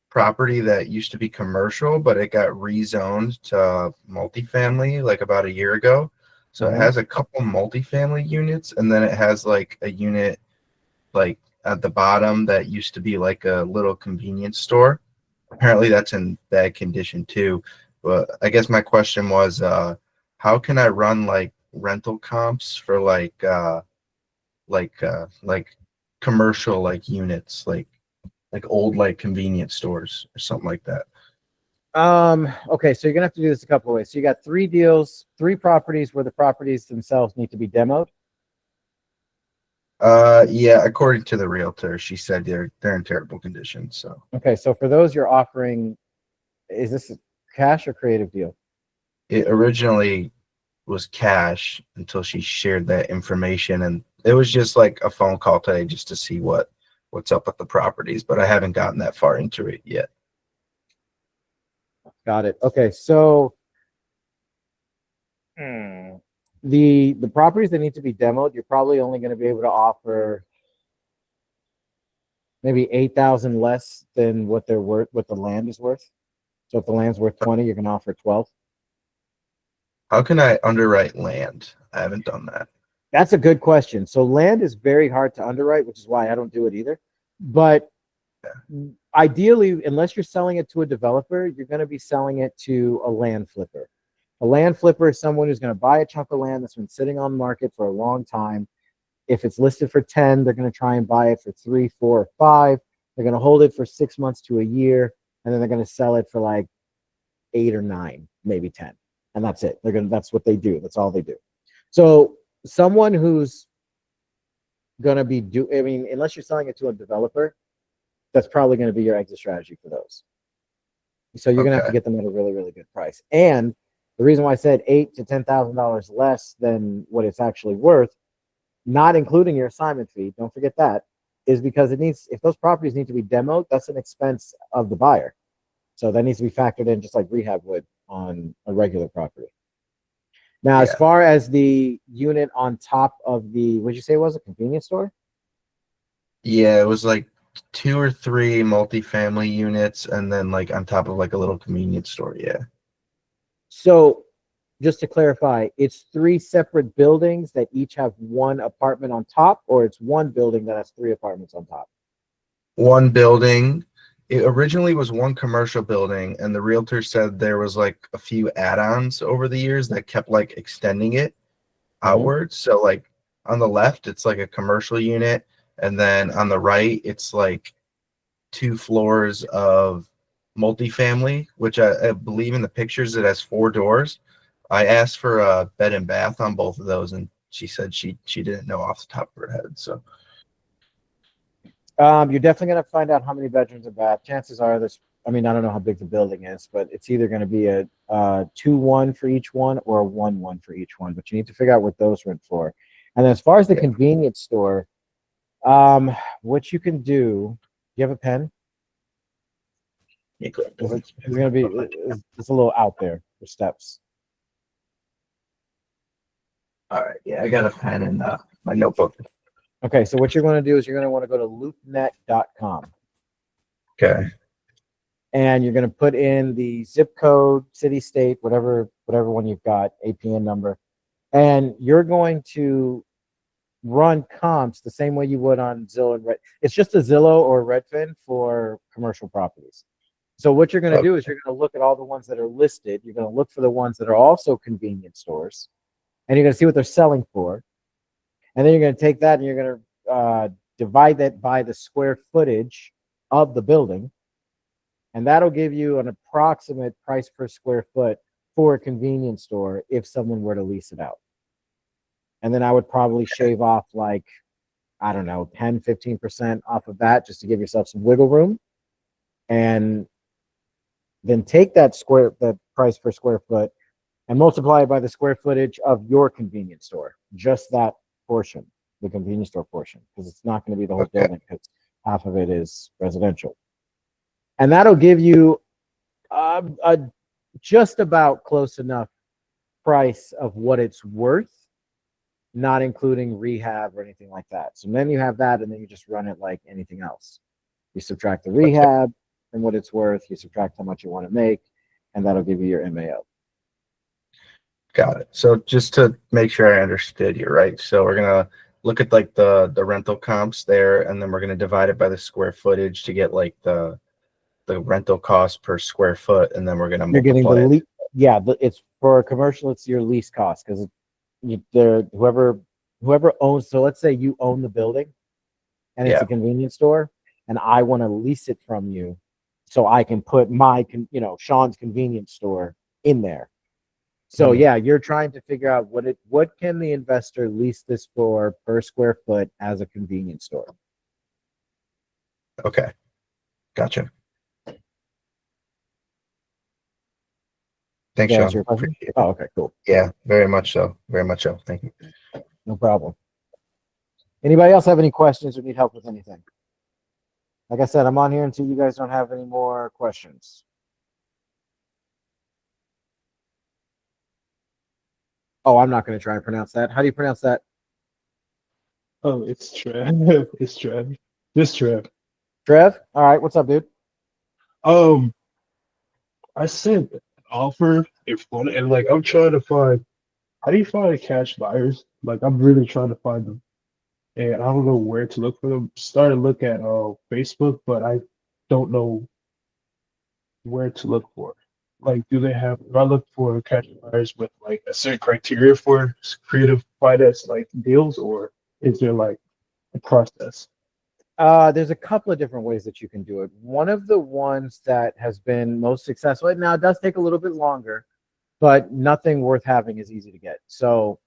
property that used to be commercial, but it got rezoned to multifamily like about a year ago. So it has a couple multifamily units, and then it has like a unit like at the bottom that used to be like a little convenience store. Apparently that's in bad condition too. But I guess my question was, how can I run like rental comps for like commercial like units, like old like convenience stores or something like that? Okay, so you're gonna have to do this a couple of ways. So you got 3 deals, 3 properties where the properties themselves need to be demoed. Yeah, according to the realtor, she said they're in terrible condition. So Okay, so for those you're offering, is this a cash or creative deal? it originally was cash until she shared that information, and it was just like a phone call today just to see what's up with the properties, but I haven't gotten that far into it yet. Got it. Okay, so the properties that need to be demoed, you're probably only going to be able to offer maybe 8,000 less than what they're worth, what the land is worth. So if the land's worth 20, you're going to offer 12. How can I underwrite land? I haven't done that. That's a good question. So land is very hard to underwrite, which is why I don't do it either. But ideally, unless you're selling it to a developer, you're going to be selling it to a land flipper. A land flipper is someone who's going to buy a chunk of land that's been sitting on the market for a long time. If it's listed for 10, they're going to try and buy it for 3, 4, or 5. They're going to hold it for 6 months to a year, and then they're going to sell it for like 8 or 9, maybe 10. And that's it. That's what they do. That's all they do. So someone who's going to be unless you're selling it to a developer, that's probably going to be your exit strategy for those. So you're going to have to get them at a really, really good price. And the reason why I said $8,000 to $10,000 less than what it's actually worth, not including your assignment fee, don't forget that, is because if those properties need to be demoed, that's an expense of the buyer. So that needs to be factored in just like Rehab would on a regular property. Now, as far as the unit on top of the, what'd you say it was, a convenience store? Yeah, it was like 2 or 3 multifamily units, and then like on top of like a little convenience store. Yeah. So just to clarify, it's 3 separate buildings that each have 1 apartment on top, or it's 1 building that has 3 apartments on top? 1 building. It originally was 1 commercial building, and the realtor said there was like a few add-ons over the years that kept like extending it outwards. So like on the left, it's like a commercial unit, and then on the right, it's like 2 floors of multifamily, which I believe in the pictures it has 4 doors. I asked for a bed and bath on both of those, and she said she didn't know off the top of her head. So you're definitely going to find out how many bedrooms and bath. Chances are this, I don't know how big the building is, but it's either going to be a 2-1 for each one or a 1-1 for each one. But you need to figure out what those rent for. And then as far as the convenience store, what you can do, you have a pen? It's going to be, it's a little out there for steps. all right, yeah, I got a pen and my notebook. Okay, so what you're going to do is you're going to want to go to loopnet.com. Okay. And you're going to put in the zip code, city, state, whatever one you've got, APN number. And you're going to run comps the same way you would on Zillow and Red. It's just a Zillow or Redfin for commercial properties. So what you're going to do is you're going to look at all the ones that are listed. You're going to look for the ones that are also convenience stores. And you're going to see what they're selling for. And then you're going to take that and you're going to divide that by the square footage of the building. And that'll give you an approximate price per square foot for a convenience store if someone were to lease it out. And then I would probably shave off like, I don't know, 10, 15% off of that just to give yourself some wiggle room. And then take that price per square foot and multiply it by the square footage of your convenience store. Just that portion, the convenience store portion, because it's not going to be the whole building because half of it is residential. And that'll give you a just about close enough price of what it's worth, not including rehab or anything like that. So then you have that, and then you just run it like anything else. You subtract the rehab from what it's worth, you subtract how much you want to make, and that'll give you your MAO. Got it. So just to make sure I understood you, right? So we're going to look at like the rental comps there, and then we're going to divide it by the square footage to get like the rental cost per square foot, and then we're going to multiply it. It's for a commercial, it's your lease cost, because whoever owns, so let's say you own the building and it's a convenience store, and I want to lease it from you so I can put my Sean's convenience store in there. So you're trying to figure out what can the investor lease this for per square foot as a convenience store. Okay, gotcha. Thanks, Sean. Oh, okay, cool. Yeah, very much so. Very much so. Thank you. No problem. Anybody else have any questions or need help with anything? Like I said, I'm on here until you guys don't have any more questions. Oh, I'm not going to try and pronounce that. How do you pronounce that? Oh, it's Trev. It's Trev. Just Trev. Trev? All right. What's up, dude? I sent offer if one, and like I'm trying to find, how do you find cash buyers? Like I'm really trying to find them, and I don't know where to look for them. Started to look at Facebook, but I don't know where to look for. Like, do I look for cash buyers with like a certain criteria for creative finance like deals, or is there like a process? There's a couple of different ways that you can do it. One of the ones that has been most successful, now it does take a little bit longer, but nothing worth having is easy to get. So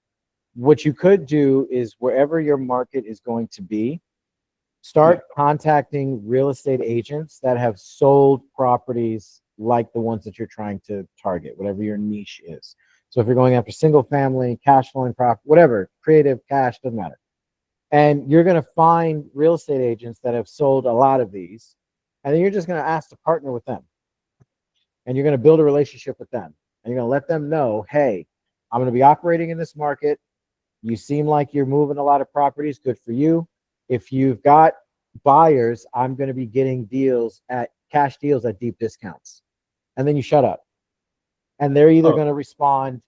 what you could do is wherever your market is going to be, start contacting real estate agents that have sold properties like the ones that you're trying to target, whatever your niche is. So if you're going after single family, cash flowing property, whatever, creative, cash, doesn't matter. And you're going to find real estate agents that have sold a lot of these. And then you're just going to ask to partner with them. And you're going to build a relationship with them. And you're going to let them know, hey, I'm going to be operating in this market. You seem like you're moving a lot of properties. Good for you. If you've got buyers, I'm going to be getting cash deals at deep discounts. And then you shut up. And they're either going to respond,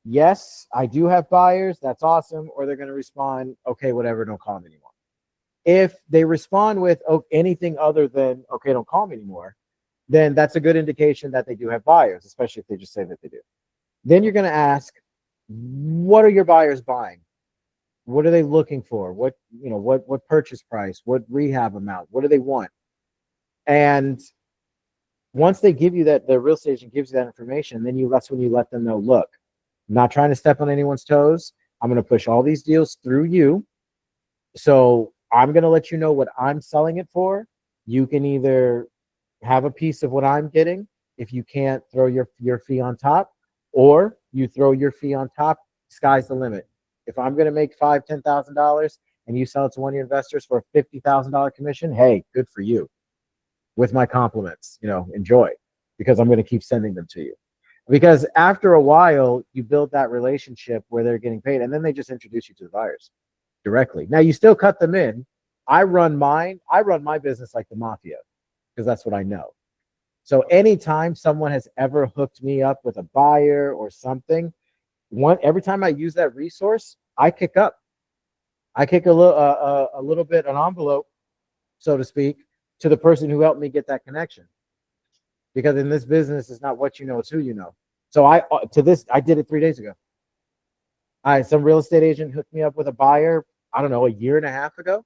yes, I do have buyers. That's awesome. Or they're going to respond, okay, whatever, don't call me anymore. If they respond with anything other than, okay, don't call me anymore, then that's a good indication that they do have buyers, especially if they just say that they do. Then you're going to ask, what are your buyers buying? What are they looking for? What purchase price? What rehab amount? What do they want? And once they give you that, the real estate agent gives you that information, then that's when you let them know, look, I'm not trying to step on anyone's toes. I'm going to push all these deals through you. So I'm going to let you know what I'm selling it for. You can either have a piece of what I'm getting if you can't throw your fee on top, or you throw your fee on top, sky's the limit. If I'm going to make $5,000, $10,000 and you sell it to one of your investors for a $50,000 commission, hey, good for you. With my compliments, enjoy, because I'm going to keep sending them to you. Because after a while, you build that relationship where they're getting paid, and then they just introduce you to the buyers directly. Now, you still cut them in. I run my business like the mafia, because that's what I know. So anytime someone has ever hooked me up with a buyer or something, every time I use that resource, I kick up. I kick a little bit, an envelope, so to speak, to the person who helped me get that connection. Because in this business, it's not what you know, it's who you know. So I did it 3 days ago. Some real estate agent hooked me up with a buyer, I don't know, a year and a half ago.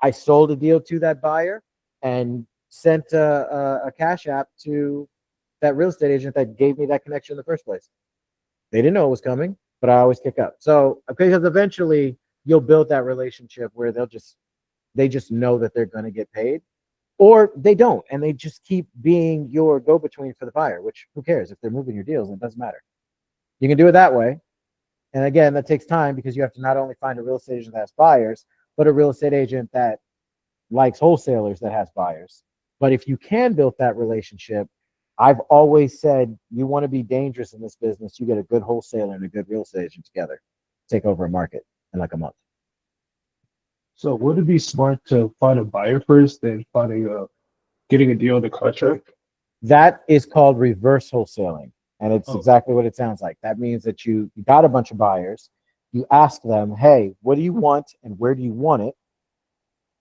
I sold a deal to that buyer and sent a cash app to that real estate agent that gave me that connection in the first place. They didn't know it was coming, but I always kick up. So because eventually you'll build that relationship where they just know that they're going to get paid, or they don't, and they just keep being your go-between for the buyer, which who cares if they're moving your deals, it doesn't matter. You can do it that way. And again, that takes time because you have to not only find a real estate agent that has buyers, but a real estate agent that likes wholesalers that has buyers. But if you can build that relationship, I've always said, you want to be dangerous in this business, you get a good wholesaler and a good real estate agent together, take over a market in like a month. So would it be smart to find a buyer first, then getting a deal on the contract? That is called reverse wholesaling. And it's exactly what it sounds like. That means that you got a bunch of buyers, you ask them, hey, what do you want and where do you want it?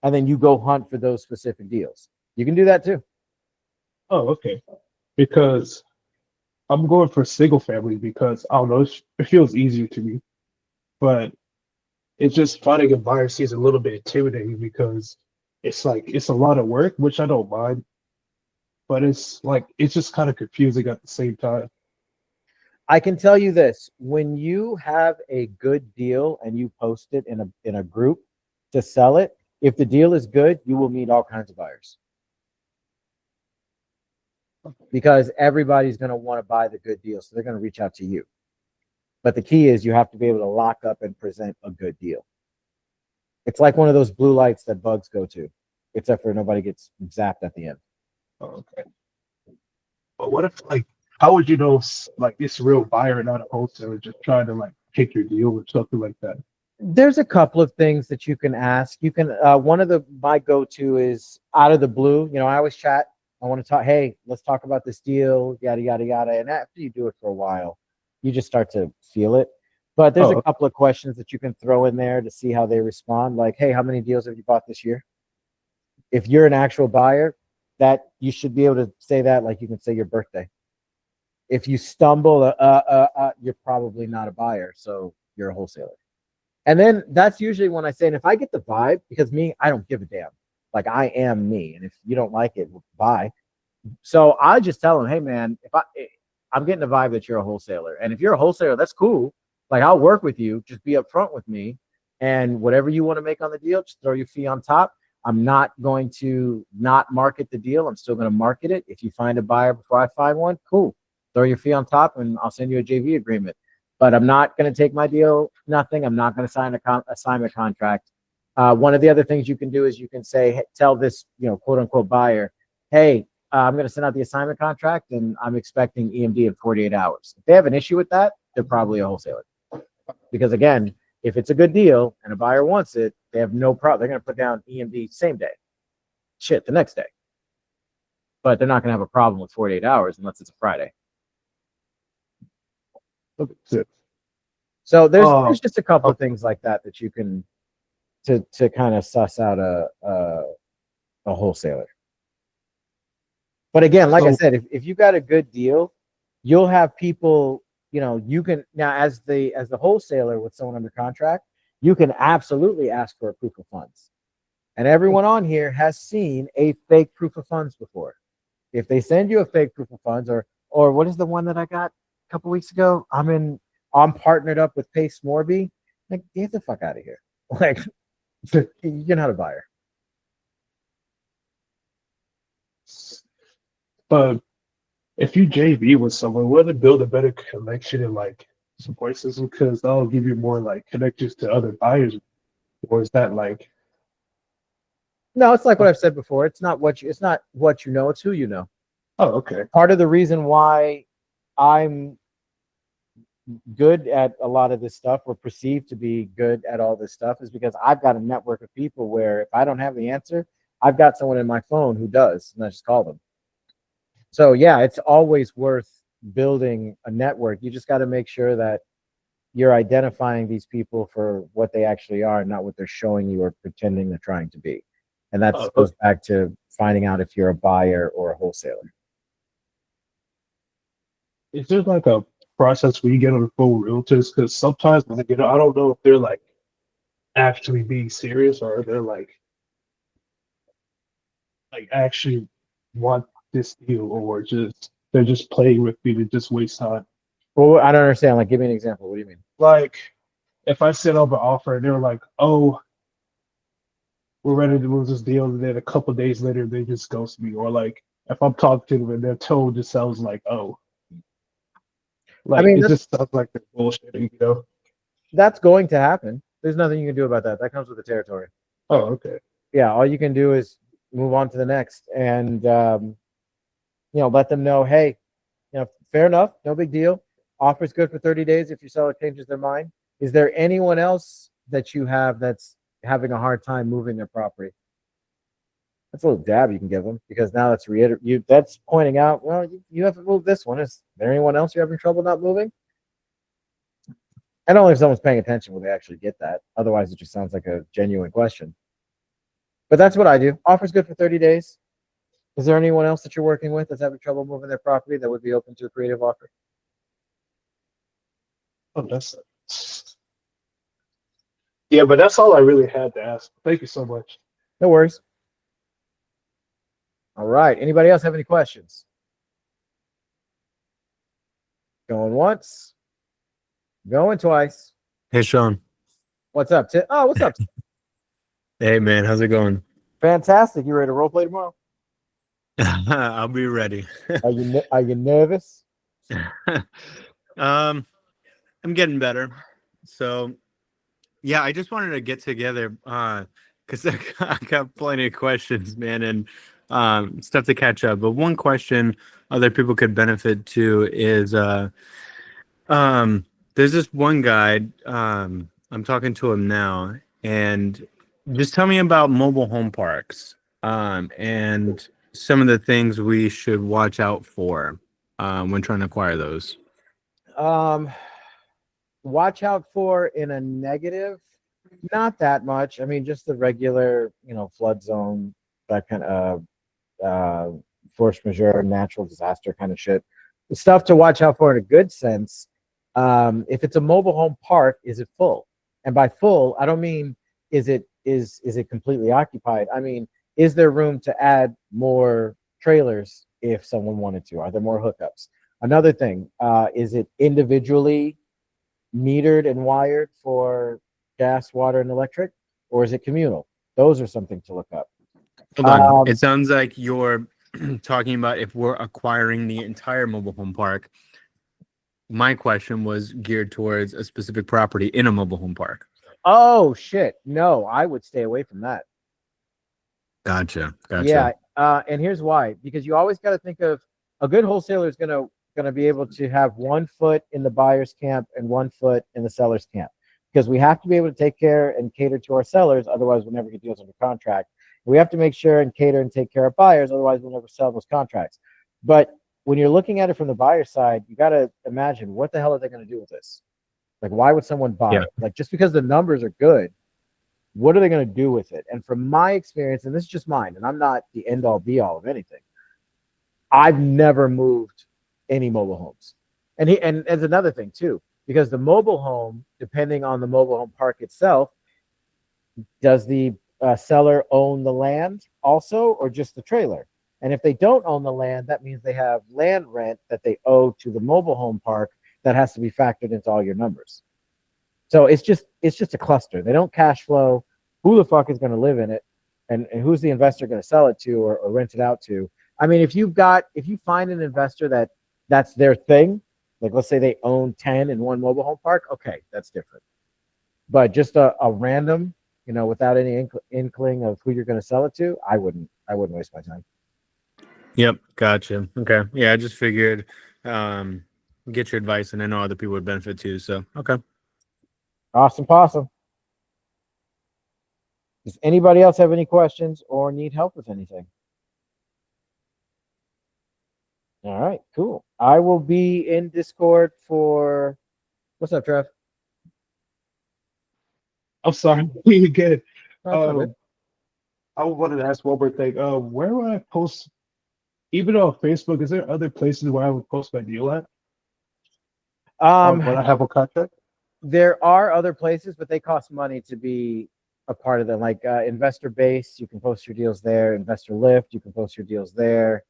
And then you go hunt for those specific deals. You can do that too. Oh, okay. Because I'm going for single family because I don't know, it feels easier to me. But it's just finding a buyer seems a little bit intimidating because it's a lot of work, which I don't mind. But it's just kind of confusing at the same time. I can tell you this, when you have a good deal and you post it in a group to sell it, if the deal is good, you will meet all kinds of buyers. Because everybody's going to want to buy the good deal, so they're going to reach out to you. But the key is you have to be able to lock up and present a good deal. It's like one of those blue lights that bugs go to, except for nobody gets zapped at the end. Oh, okay. But what if how would you know it's a real buyer and not a wholesaler just trying to pick your deal or something like that? There's a couple of things that you can ask. You can one of my go-to is out of the blue. I always chat I want to talk. Hey, let's talk about this deal, yada, yada, yada. And after you do it for a while, you just start to feel it. But there's a couple of questions that you can throw in there to see how they respond. Like, hey, how many deals have you bought this year? If you're an actual buyer, that you should be able to say that, like you can say your birthday. If you stumble, you're probably not a buyer, so you're a wholesaler. And then that's usually when I say, and if I get the vibe, because me, I don't give a damn. Like, I am me, and if you don't like it, bye. So I just tell them, hey man, I'm getting the vibe that you're a wholesaler, and if you're a wholesaler, that's cool. Like, I'll work with you. Just be upfront with me, and whatever you want to make on the deal, just throw your fee on top. I'm not going to not market the deal. I'm still going to market it. If you find a buyer before I find one, cool. Throw your fee on top, and I'll send you a JV agreement. But I'm not going to take my deal, nothing. I'm not going to sign a assignment contract. One of the other things you can do is you can say, hey, tell this, quote unquote buyer, hey, I'm going to send out the assignment contract, and I'm expecting EMD in 48 hours. If they have an issue with that, they're probably a wholesaler. Because again, if it's a good deal and a buyer wants it, they have no problem. They're going to put down EMD same day. Shit, the next day. But they're not going to have a problem with 48 hours unless it's a Friday. So there's just a couple of things like that you can to kind of suss out a wholesaler. But again, like I said, if you got a good deal, you'll have people, you can now as the wholesaler with someone under contract, you can absolutely ask for a proof of funds. And everyone on here has seen a fake proof of funds before. If they send you a fake proof of funds, or what is the one that I got a couple weeks ago? I'm partnered up with Pace Morby. Like, get the fuck out of here. Like, you're not a buyer. But if you JV with someone, will it build a better connection and like support system? Because that'll give you more like connections to other buyers. Or is that like? No, it's like what I've said before. It's not what you know, it's who you know. Oh, okay. Part of the reason why I'm good at a lot of this stuff, or perceived to be good at all this stuff, is because I've got a network of people where if I don't have the answer, I've got someone in my phone who does, and I just call them. So yeah, it's always worth building a network. You just got to make sure that you're identifying these people for what they actually are, not what they're showing you or pretending they're trying to be. And that goes back to finding out if you're a buyer or a wholesaler. Is there like a process where you get on the phone with realtors? Because sometimes I don't know if they're like actually being serious, or they're like actually want this deal, or they're just playing with me to just waste time. Well, I don't understand. Like, give me an example. What do you mean? Like, if I sent over an offer and they were like, "Oh, we're ready to move this deal," and then a couple days later they just ghost me, or like if I'm talking to them and their tone just sounds like, "Oh." Like, it just sounds like they're bullshitting, That's going to happen. There's nothing you can do about that. That comes with the territory. Oh, okay. Yeah, all you can do is move on to the next, and let them know, hey, fair enough, no big deal. Offer's good for 30 days if your seller changes their mind. Is there anyone else that you have that's having a hard time moving their property? That's a little dab you can give them, because now that's that's pointing out, well, you haven't moved this one. Is there anyone else you're having trouble not moving? And only if someone's paying attention will they actually get that. Otherwise, it just sounds like a genuine question. But that's what I do. Offer's good for 30 days. Is there anyone else that you're working with that's having trouble moving their property that would be open to a creative offer? Oh, yeah, but that's all I really had to ask. Thank you so much. No worries. All right. Anybody else have any questions? Going once. Going twice. Hey, Sean. What's up, Tim? Oh, what's up? Hey, man. How's it going? Fantastic. You ready to role play tomorrow? I'll be ready. Are you nervous? I'm getting better. So, yeah, I just wanted to get together because I got plenty of questions, man, and stuff to catch up. But one question other people could benefit to is there's this one guy, I'm talking to him now, and just tell me about mobile home parks. And some of the things we should watch out for when trying to acquire those? Watch out for in a negative, not that much. I mean, just the regular, flood zone, that kind of force majeure, natural disaster kind of shit. The stuff to watch out for in a good sense. If it's a mobile home park, is it full? And by full, I don't mean is it completely occupied. I mean, is there room to add more trailers if someone wanted to? Are there more hookups? Another thing, is it individually metered and wired for gas, water, and electric, or is it communal? Those are something to look up. Hold on. It sounds like you're talking about if we're acquiring the entire mobile home park. My question was geared towards a specific property in a mobile home park. Oh, shit. No, I would stay away from that. Gotcha. Yeah, and here's why. Because you always got to think of a good wholesaler is going to be able to have 1 foot in the buyer's camp and 1 foot in the seller's camp. Because we have to be able to take care and cater to our sellers. Otherwise, we'll never get deals under contract. We have to make sure and cater and take care of buyers. Otherwise, we'll never sell those contracts. But when you're looking at it from the buyer side, you got to imagine, what the hell are they going to do with this? Like, why would someone buy it? Like, just because the numbers are good, what are they going to do with it? And from my experience, and this is just mine, and I'm not the end all be all of anything, I've never moved any mobile homes. And there's another thing too, because the mobile home, depending on the mobile home park itself, does the seller own the land also, or just the trailer? And if they don't own the land, that means they have land rent that they owe to the mobile home park that has to be factored into all your numbers. So it's just a cluster. They don't cash flow. Who the fuck is going to live in it, and who's the investor going to sell it to or rent it out to? I mean, if you find an investor that's their thing, like let's say they own 10 in one mobile home park, okay, that's different. But just a random, without any inkling of who you're going to sell it to, I wouldn't waste my time. Yep, gotcha. Okay, yeah, I just figured get your advice, and I know other people would benefit too. So okay, awesome, possum. Does anybody else have any questions or need help with anything? All right, cool. I will be in Discord for. What's up, Trev? I'm sorry. You good? Oh, I wanted to ask one more thing. Where would I post? Even on Facebook, is there other places where I would post my deal at? When I have a contract? There are other places, but they cost money to be a part of them. Like Investor Base, you can post your deals there. Investor Lift, you can post your deals there.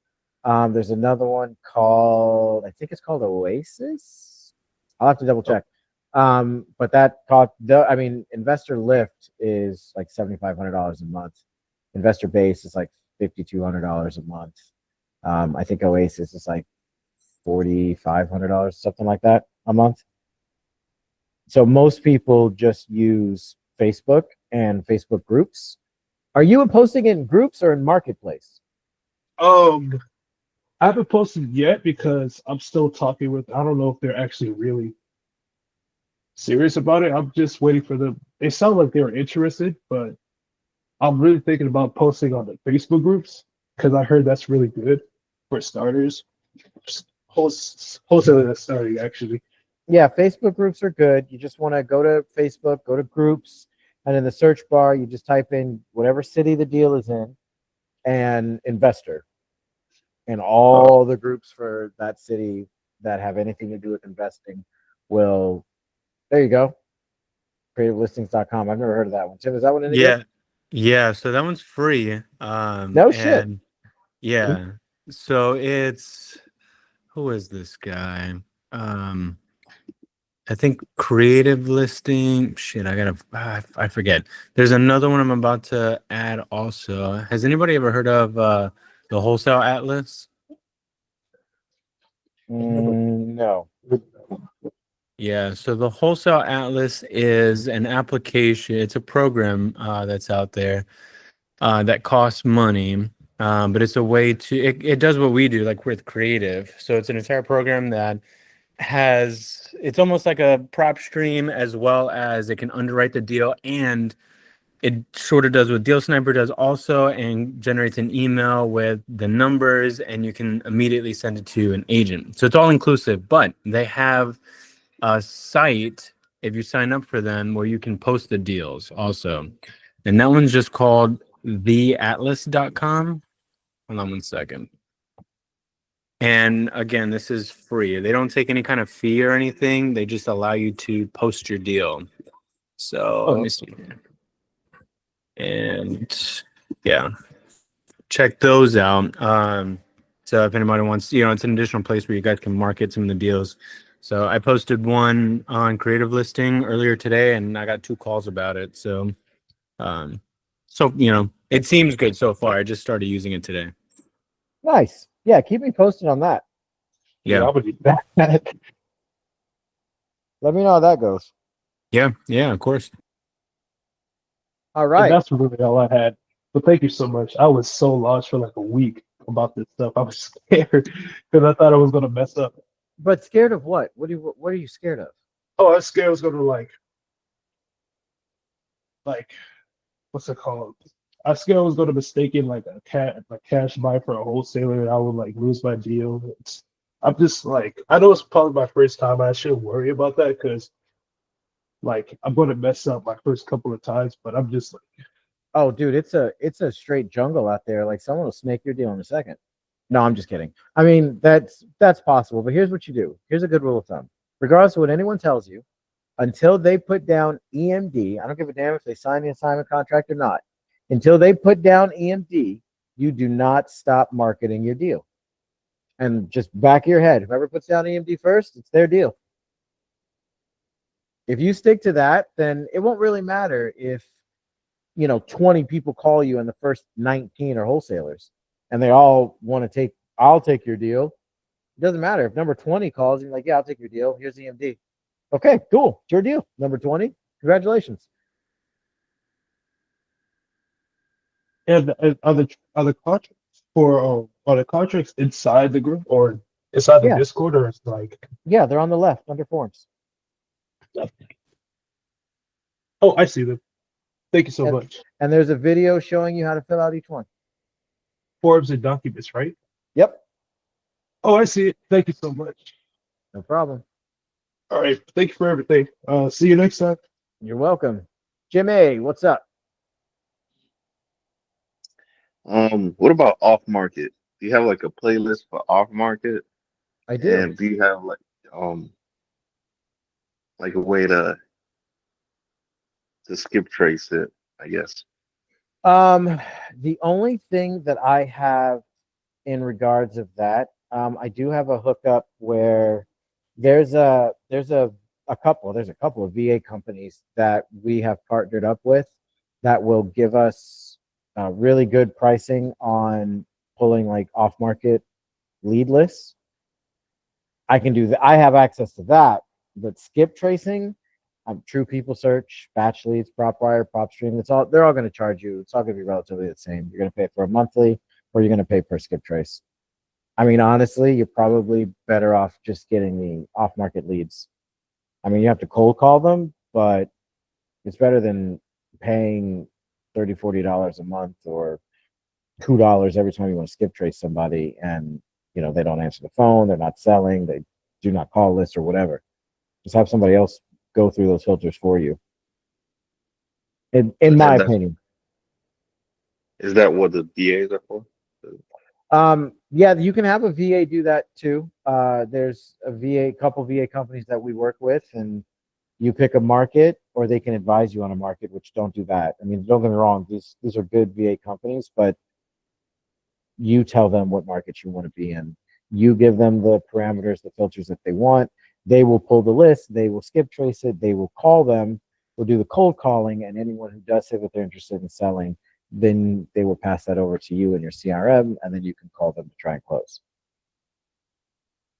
There's another one called, I think it's called Oasis. I'll have to double check. But that cost, Investor Lift is like $7,500 a month. Investor Base is like $5,200 a month. I think Oasis is like $4,500, something like that a month. So most people just use Facebook and Facebook groups. Are you posting in groups or in Marketplace? I haven't posted yet because I'm still talking with. I don't know if they're actually really serious about it. I'm just waiting for them. They sound like they were interested, but I'm really thinking about posting on the Facebook groups because I heard that's really good for starters. Wholesaling that's starting actually. Yeah, Facebook groups are good. You just want to go to Facebook, go to groups, and in the search bar, you just type in whatever city the deal is in and investor. And all the groups for that city that have anything to do with investing will, there you go. Creativelistings.com. I've never heard of that one. Tim, is that one any good? Yeah. So that one's free. No shit. Yeah. So it's, who is this guy? I think Creative Listing. Shit, I forget. There's another one I'm about to add also. Has anybody ever heard of the Wholesale Atlas? No. Yeah, so the Wholesale Atlas is an application. It's a program that's out there that costs money, but it's a way to, it does what we do, like with Creative. So it's an entire program that it's almost like a prop stream, as well as it can underwrite the deal and it sort of does what Deal Sniper does also, and generates an email with the numbers, and you can immediately send it to an agent. So it's all inclusive, but they have a site if you sign up for them where you can post the deals also. And that one's just called theatlas.com. Hold on one second. And again, this is free. They don't take any kind of fee or anything. They just allow you to post your deal. So let me see. And yeah, check those out. So if anybody wants, it's an additional place where you guys can market some of the deals. So I posted one on Creative Listing earlier today, and I got 2 calls about it. So, it seems good so far. I just started using it today. Nice. Yeah, keep me posted on that. Yeah. I would do that. Let me know how that goes. Yeah, of course. All And right. that's really all I had. But thank you so much. I was so lost for like a week about this stuff. I was scared because I thought I was gonna mess up. But scared of what? What are you scared of? Oh, I was scared I was gonna like what's it called? I was scared I was gonna mistaken like a cash buy for a wholesaler, and I would like lose my deal. I'm just like, I know it's probably my first time. I shouldn't worry about that because like I'm gonna mess up my first couple of times, but I'm just like, Oh, dude, it's a straight jungle out there. Like someone will snake your deal in a second. No, I'm just kidding. I mean, that's possible, but here's what you do. Here's a good rule of thumb. Regardless of what anyone tells you, until they put down EMD, I don't give a damn if they sign the assignment contract or not. Until they put down EMD, you do not stop marketing your deal. And just back of your head, whoever puts down EMD first, it's their deal. If you stick to that, then it won't really matter if 20 people call you and the first 19 are wholesalers and they all want to I'll take your deal. It doesn't matter if number 20 calls and you're like, yeah, I'll take your deal. Here's EMD. Okay, cool. It's your deal. Number 20. Congratulations. and are the contracts are the contracts inside the group or inside the Yeah. Discord, or it's like, Yeah, they're on the left under forms. oh, I see them. Thank you so And- much. And there's a video showing you how to fill out each one. Forms and documents, right? Yep. Oh, I see it. Thank you so much. No problem. All right. Thank you for everything. See you next time. You're welcome. Jimmy, what's up? What about off market? Do you have like a playlist for off market? I do. And do you have like a way to skip trace it, I guess? The only thing that I have in regards of that, I do have a hookup where there's a couple of VA companies that we have partnered up with that will give us really good pricing on pulling like off market lead lists. I can do that. I have access to that, but skip tracing, True People Search, Batch Leads, PropWire, PropStream, they're all going to charge you. It's all going to be relatively the same. You're going to pay for a monthly, or you're going to pay per skip trace. I mean, honestly, you're probably better off just getting the off-market leads. I mean, you have to cold call them, but it's better than paying $30, $40 a month or $2 every time you want to skip trace somebody and they don't answer the phone, they're not selling, they do not call lists or whatever. Just have somebody else go through those filters for you. In my opinion. Is that what the VAs are for? Yeah, you can have a VA do that too. There's a couple VA companies that we work with, and you pick a market, or they can advise you on a market, which don't do that. I mean, don't get me wrong, these are good VA companies, but you tell them what markets you want to be in. You give them the parameters, the filters that they want. They will pull the list, they will skip trace it, they will call them, will do the cold calling, and anyone who does say that they're interested in selling, then they will pass that over to you in your CRM, and then you can call them to try and close.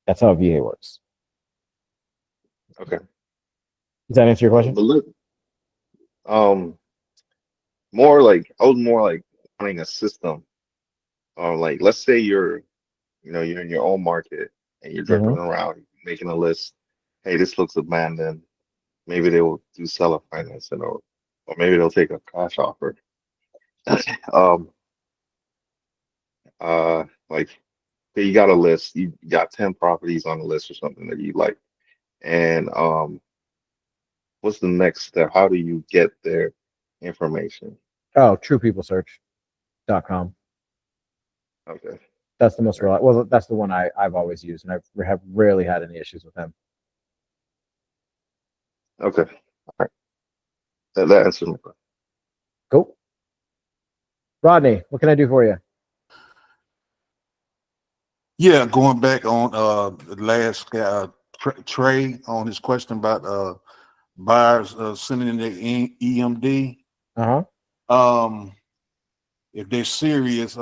That's how VA works. Okay. Does that answer your question? But look, more like I was more like wanting a system. Like let's say you're in your own market and you're driving around making a list. Hey, this looks abandoned. Maybe they will do seller financing or or maybe they'll take a cash offer. um, like say you got a list, you got 10 properties on the list or something that you like, and what's the next step? How do you get their information? Oh, truepeoplesearch.com. Okay. That's the most reliable. Well, that's the one I've always used, and I have rarely had any issues with them. Okay. All right. That answers my question. Cool. Rodney, what can I do for you? Yeah, going back on the last Trey on his question about buyers sending in their EMD. If they're serious,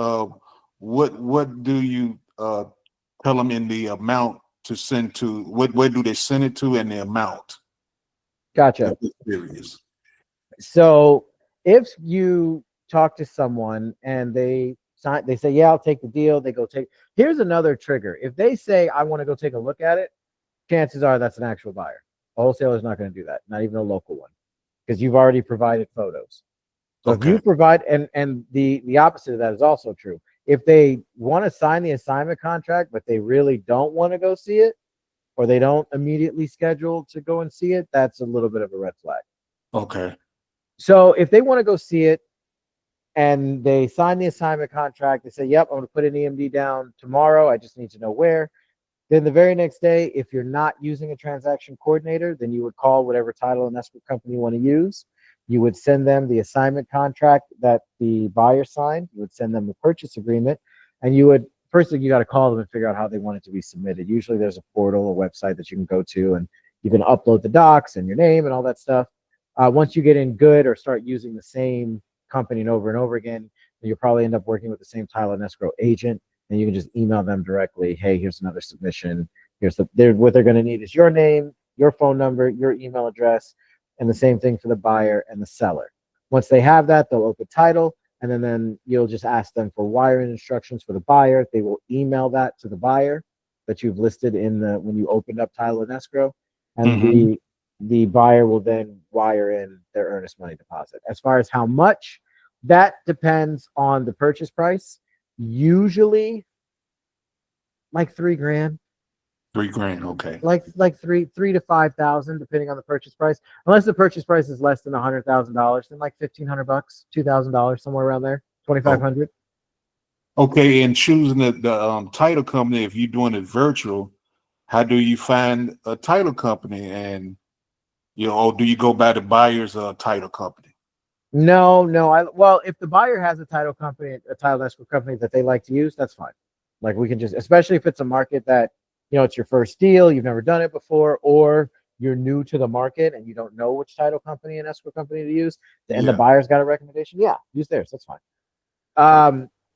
what do you tell them in the amount to send to? Where do they send it to, and the amount? Gotcha. If they're serious. So if you talk to someone and they say, yeah, I'll take the deal. They go take. Here's another trigger. If they say, I want to go take a look at it, chances are that's an actual buyer. A wholesaler's not going to do that, not even a local one, because you've already provided photos. So if you provide, and the opposite of that is also true. If they want to sign the assignment contract, but they really don't want to go see it, or they don't immediately schedule to go and see it, that's a little bit of a red flag. Okay. So if they want to go see it and they sign the assignment contract, they say, yep, I'm going to put an EMD down tomorrow. I just need to know where. Then the very next day, if you're not using a transaction coordinator, then you would call whatever title and escrow company you want to use. You would send them the assignment contract that the buyer signed. You would send them the purchase agreement, and you would, first thing, you got to call them and figure out how they want it to be submitted. Usually there's a portal, a website that you can go to, and you can upload the docs and your name and all that stuff. Once you get in good or start using the same company and over again, you'll probably end up working with the same title and escrow agent, and you can just email them directly. Hey, here's another submission. Here's what they're going to need is your name, your phone number, your email address, and the same thing for the buyer and the seller. Once they have that, they'll open title, and then you'll just ask them for wiring instructions for the buyer. They will email that to the buyer that you've listed in the when you opened up title and escrow, and the buyer will then wire in their earnest money deposit. As far as how much, that depends on the purchase price. Usually, like $3,000. $3,000, okay. Like three to 5,000, depending on the purchase price. Unless the purchase price is less than $100,000, then like $1,500, $2,000, somewhere around there, $2,500. Okay, and choosing the title company, if you're doing it virtual, how do you find a title company? And or do you go by the buyer's title company? No. Well, if the buyer has a title company, a title escrow company that they like to use, that's fine. Like we can just, especially if it's a market that, it's your first deal, you've never done it before, or you're new to the market and you don't know which title company and escrow company to use, and the buyer's got a recommendation, use theirs. That's fine.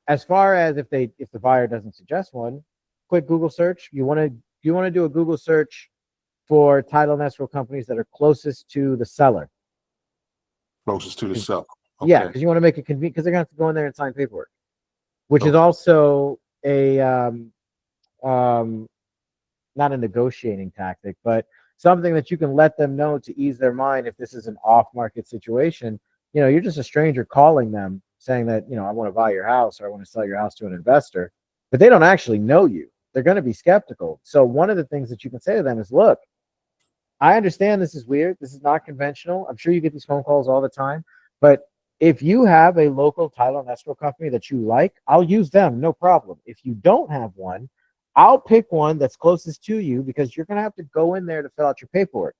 As far as if the buyer doesn't suggest one, quick Google search. You want to do a Google search for title and escrow companies that are closest to the seller. Closest to the seller. Okay. Yeah, because you want to make it convenient, because they're going to have to go in there and sign paperwork, which is also a not a negotiating tactic, but something that you can let them know to ease their mind if this is an off-market situation. You're just a stranger calling them saying that, I want to buy your house or I want to sell your house to an investor, but they don't actually know you. They're going to be skeptical. So one of the things that you can say to them is, look, I understand this is weird. This is not conventional. I'm sure you get these phone calls all the time, but if you have a local title and escrow company that you like, I'll use them, no problem. If you don't have one, I'll pick one that's closest to you, because you're going to have to go in there to fill out your paperwork.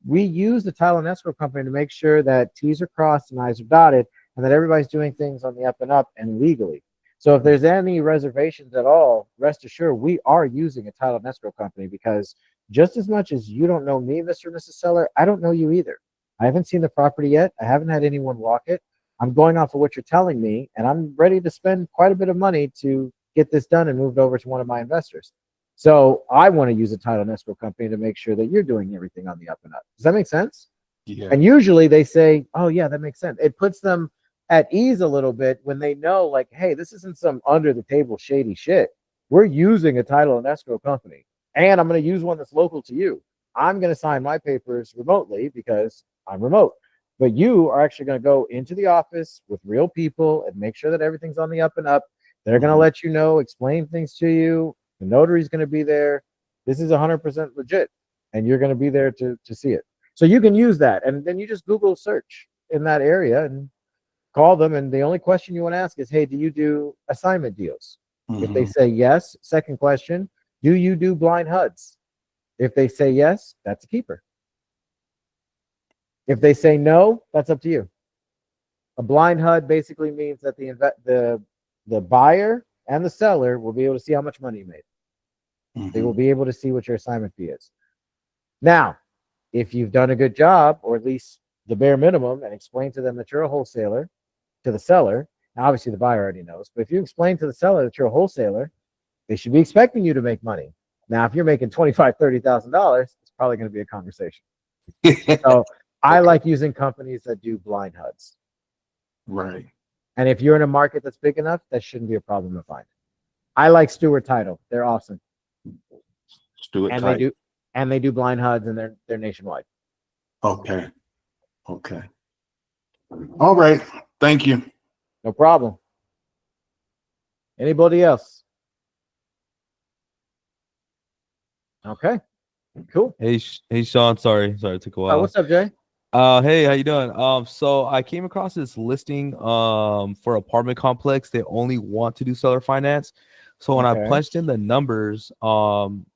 We use the title and escrow company to make sure that T's are crossed and I's are dotted, and that everybody's doing things on the up and up and legally. So if there's any reservations at all, rest assured we are using a title and escrow company, because just as much as you don't know me, Mr. and Mrs. Seller, I don't know you either. I haven't seen the property yet. I haven't had anyone walk it. I'm going off of what you're telling me, and I'm ready to spend quite a bit of money to get this done and moved over to one of my investors. So I want to use a title and escrow company to make sure that you're doing everything on the up and up. Does that make sense? Yeah. And usually they say, oh yeah, that makes sense. It puts them at ease a little bit when they know, like, hey, this isn't some under the table shady shit. We're using a title and escrow company, and I'm going to use one that's local to you. I'm going to sign my papers remotely because I'm remote. But you are actually going to go into the office with real people and make sure that everything's on the up and up. They're going to let you know, explain things to you. The notary's going to be there. This is 100% legit, and you're going to be there to see it. So you can use that, and then you just Google search in that area and call them. And the only question you want to ask is, hey, do you do assignment deals? If they say yes, second question, do you do blind HUDs? If they say yes, that's a keeper. If they say no, that's up to you. A blind HUD basically means that the buyer and the seller will be able to see how much money you made. They will be able to see what your assignment fee is. Now, if you've done a good job, or at least the bare minimum, and explain to them that you're a wholesaler to the seller, now obviously the buyer already knows, but if you explain to the seller that you're a wholesaler, they should be expecting you to make money. Now, if you're making $25,000, $30,000, it's probably going to be a conversation. So I like using companies that do blind HUDs. Right. And if you're in a market that's big enough, that shouldn't be a problem to find. I like Stewart Title. They're awesome. Stewart and Title. They do blind HUDs, and they're nationwide. Okay. All right. Thank you. No problem. Anybody else? Okay. Cool. Hey, Sean. Sorry, it took a while. What's up, Jay? Hey, how you doing? So I came across this listing for apartment complex. They only want to do seller finance. So when I punched in the numbers, on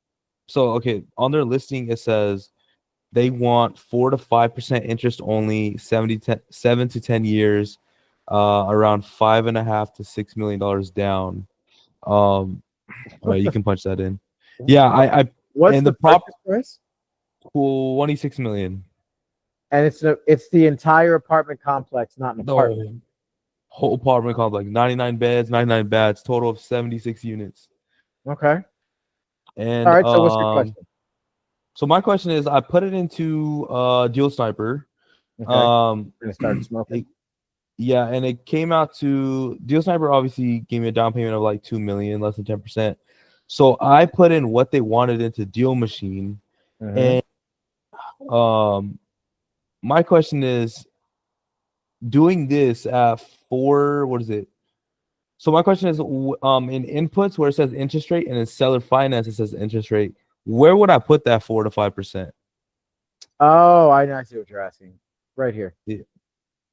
their listing it says they want 4 to 5% interest only, 7 to 10 years, around $5.5 to $6 million down. You can punch that in. Yeah, What's the purchase price? Cool, 26 million. And it's the entire apartment complex, not an apartment. Whole apartment complex, 99 beds, 99 baths, total of 76 units. Okay. And all right. So what's your question? So my question is, I put it into Deal Sniper. Okay. We're gonna start smoking. And it came out to Deal Sniper. Obviously, gave me a down payment of like $2 million, less than 10%. So I put in what they wanted into Deal Machine, and my question is, doing this at 4, what is it? So my question is, in inputs where it says interest rate and in seller finance it says interest rate, where would I put that 4 to 5%? Oh, I see what you're asking. Right here. Yeah.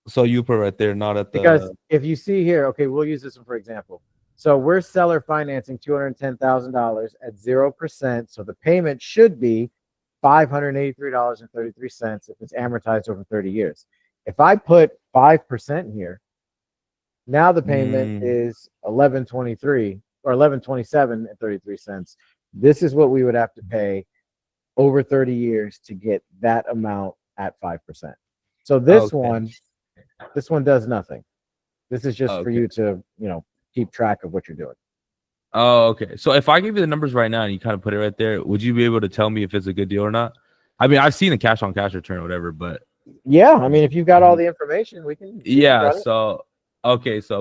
So you put it right there, not at the. Because if you see here, okay, we'll use this one for example. So we're seller financing $210,000 at 0%. So the payment should be $583.33 if it's amortized over 30 years. If I put 5% here, now the payment is $11.23 or $11.27.33. This is what we would have to pay over 30 years to get that amount at 5%. So this one does nothing. This is just for you to, keep track of what you're doing. Oh, okay. So if I give you the numbers right now and you kind of put it right there, would you be able to tell me if it's a good deal or not? I mean, I've seen a cash on cash return or whatever, but yeah, I mean, if you've got all the information, we can. So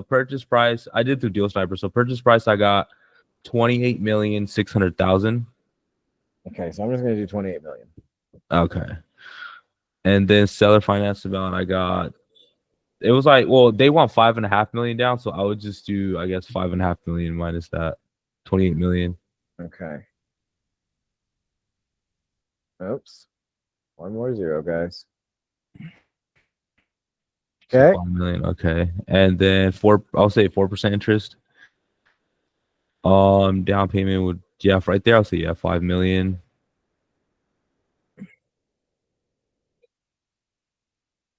purchase price, I did through Deal Sniper. So purchase price, I got $28,600,000. Okay, so I'm just gonna do 28 million. Okay, and then seller finance amount, I got. It was like, well, they want $5.5 million down, so I would just do, I guess, $5.5 million minus that, 28 million. Okay. Oops. One more zero, guys. Okay. So $5 million, okay. And then I'll say 4% interest. Down payment would, right there, I'll say, $5 million.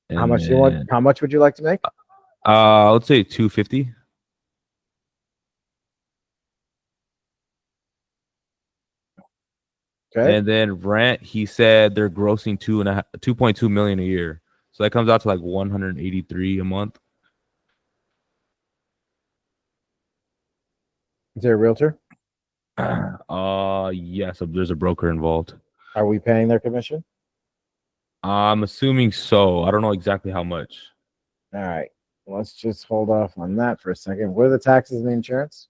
And how much do you want? How much would you like to make? Let's say 250. Okay. And then rent, he said they're grossing 2.2 million a year. So that comes out to like 183 a month. Is there a realtor? Yes, there's a broker involved. Are we paying their commission? I'm assuming so. I don't know exactly how much. All right. Let's just hold off on that for a second. What are the taxes and the insurance?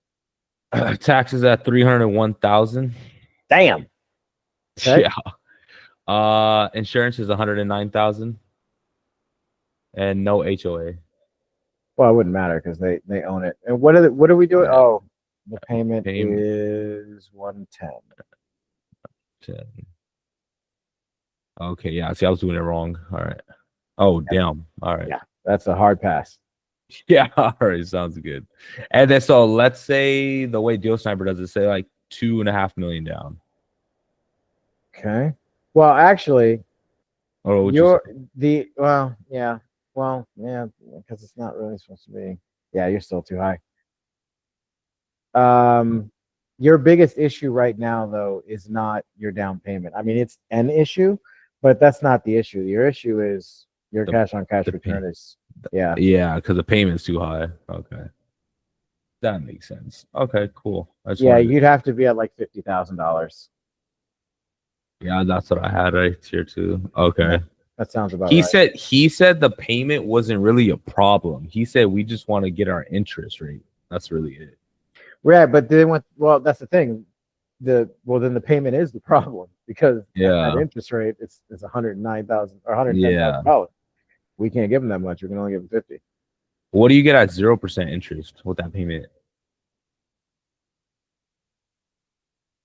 Taxes at $301,000. Damn. Okay. Yeah. Insurance is $109,000. and no HOA. Well, it wouldn't matter because they own it. And what are we doing? Yeah. Oh, the payment Payment. is 110. 10. Okay, yeah. See, I was doing it wrong. All right. Oh, damn. All right. Yeah, that's a hard pass. Yeah. All right. Sounds good. And then so let's say the way Deal Sniper does it, say like 2.5 million down. Okay. Well, actually, Or would you're yeah, because it's not really supposed to be. Yeah, you're still too high. Your biggest issue right now, though, is not your down payment. I mean, it's an issue, but that's not the issue. Your issue is your cash on cash return is yeah, because the payment's too high. Okay, that makes sense. Okay, cool. You'd have to be at like $50,000. Yeah, that's what I had right here too. Okay. That sounds about he right. He said the payment wasn't really a problem. He said we just want to get our interest rate. That's really it. Right, but that's the thing. Then the payment is the problem because that interest rate is $109,000 or $110,000. We can't give them that much. We can only give them 50. What do you get at 0% interest with that payment?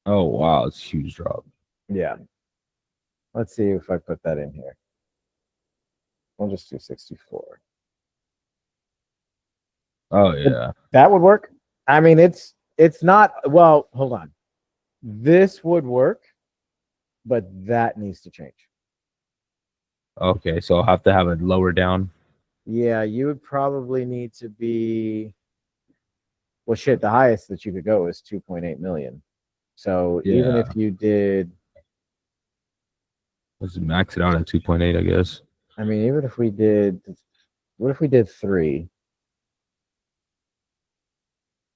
Oh wow, it's a huge drop. Yeah. Let's see if I put that in here. We'll just do 64. Oh yeah. That would work. I mean, it's not, well, hold on. This would work, but that needs to change. Okay, so I'll have to have it lower down. Yeah, you would probably need to be, well, shit, the highest that you could go is 2.8 million. So even if you did, let's max it out at 2.8, I guess. I mean, even if we did, what if we did 3?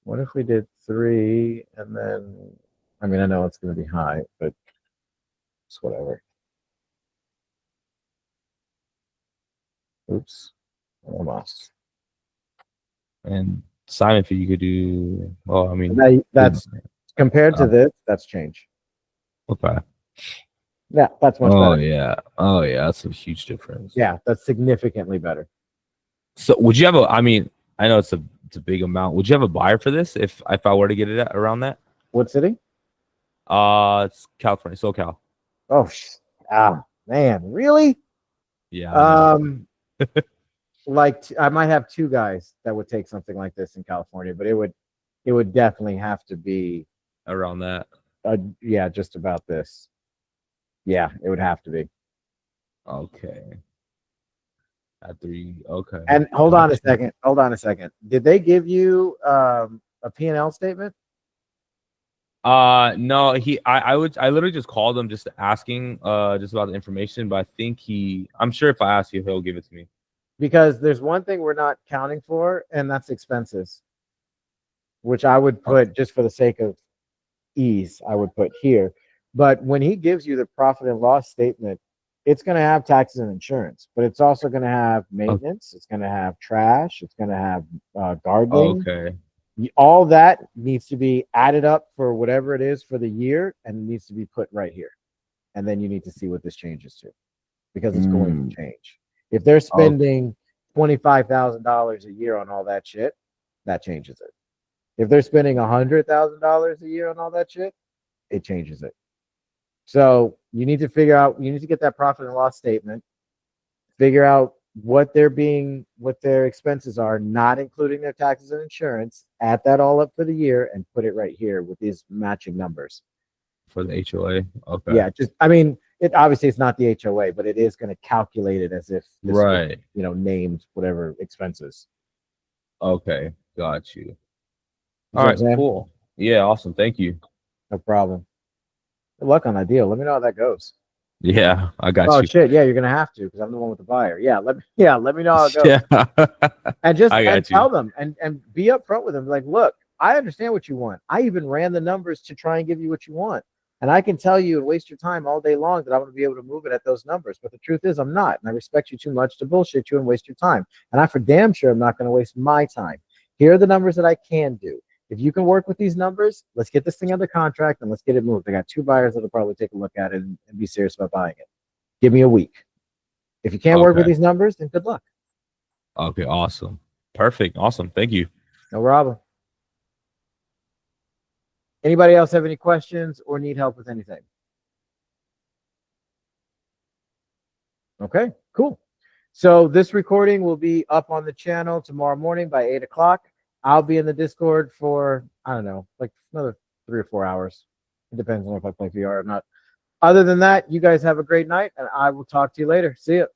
What if we did 3 and then, I mean, I know it's going to be high, but it's whatever. Oops, almost. And Simon fee you could do. Well, I mean, that's compared to this. That's change. Okay. Yeah, that's much better. Oh yeah, that's a huge difference. Yeah, that's significantly better. So would you have I mean, I know it's a big amount. Would you have a buyer for this if I were to get it around that? What city? It's California, SoCal. Oh, man, really? Yeah. Like I might have 2 guys that would take something like this in California, but it would definitely have to be around that. Yeah, just about this. Yeah, it would have to be. Okay. At 3. Okay. And hold on a second. Did they give you a P&L statement? No, I literally just called him just asking just about the information, but I think I'm sure if I ask you, he'll give it to me. Because there's one thing we're not counting for, and that's expenses, which I would put just for the sake of ease, I would put here. But when he gives you the profit and loss statement, it's going to have taxes and insurance, but it's also going to have maintenance. It's going to have trash. It's going to have gardening. Okay. All that needs to be added up for whatever it is for the year, and it needs to be put right here. And then you need to see what this changes to, because it's going to change. If they're spending $25,000 a year on all that shit, that changes it. If they're spending $100,000 a year on all that shit, it changes it. So you need to get that profit and loss statement, figure out what their expenses are, not including their taxes and insurance, add that all up for the year and put it right here with these matching numbers. For the HOA? Okay. Yeah, it obviously it's not the HOA, but it is going to calculate it as if this was, named whatever expenses. Okay, got you. All right, cool. Yeah, awesome. Thank you. No problem. Good luck on that deal. Let me know how that goes. Yeah, I got you. Oh shit, yeah, you're gonna have to because I'm the one with the buyer. Yeah, let me know how it goes. Yeah. and tell them and be upfront with them. Like, look, I understand what you want. I even ran the numbers to try and give you what you want. And I can tell you and waste your time all day long that I'm going to be able to move it at those numbers. But the truth is I'm not. And I respect you too much to bullshit you and waste your time. And I for damn sure I'm not going to waste my time. Here are the numbers that I can do. If you can work with these numbers, let's get this thing under contract and let's get it moved. I got 2 buyers that'll probably take a look at it and be serious about buying it. Give me a week. If you can't work with these numbers, then good luck. Okay, awesome. Perfect. Awesome. Thank you. No problem. Anybody else have any questions or need help with anything? Okay, cool. So this recording will be up on the channel tomorrow morning by 8 o'clock. I'll be in the Discord for, I don't know, like another 3 or 4 hours. It depends on if I play VR or not. Other than that, you guys have a great night, and I will talk to you later. See you.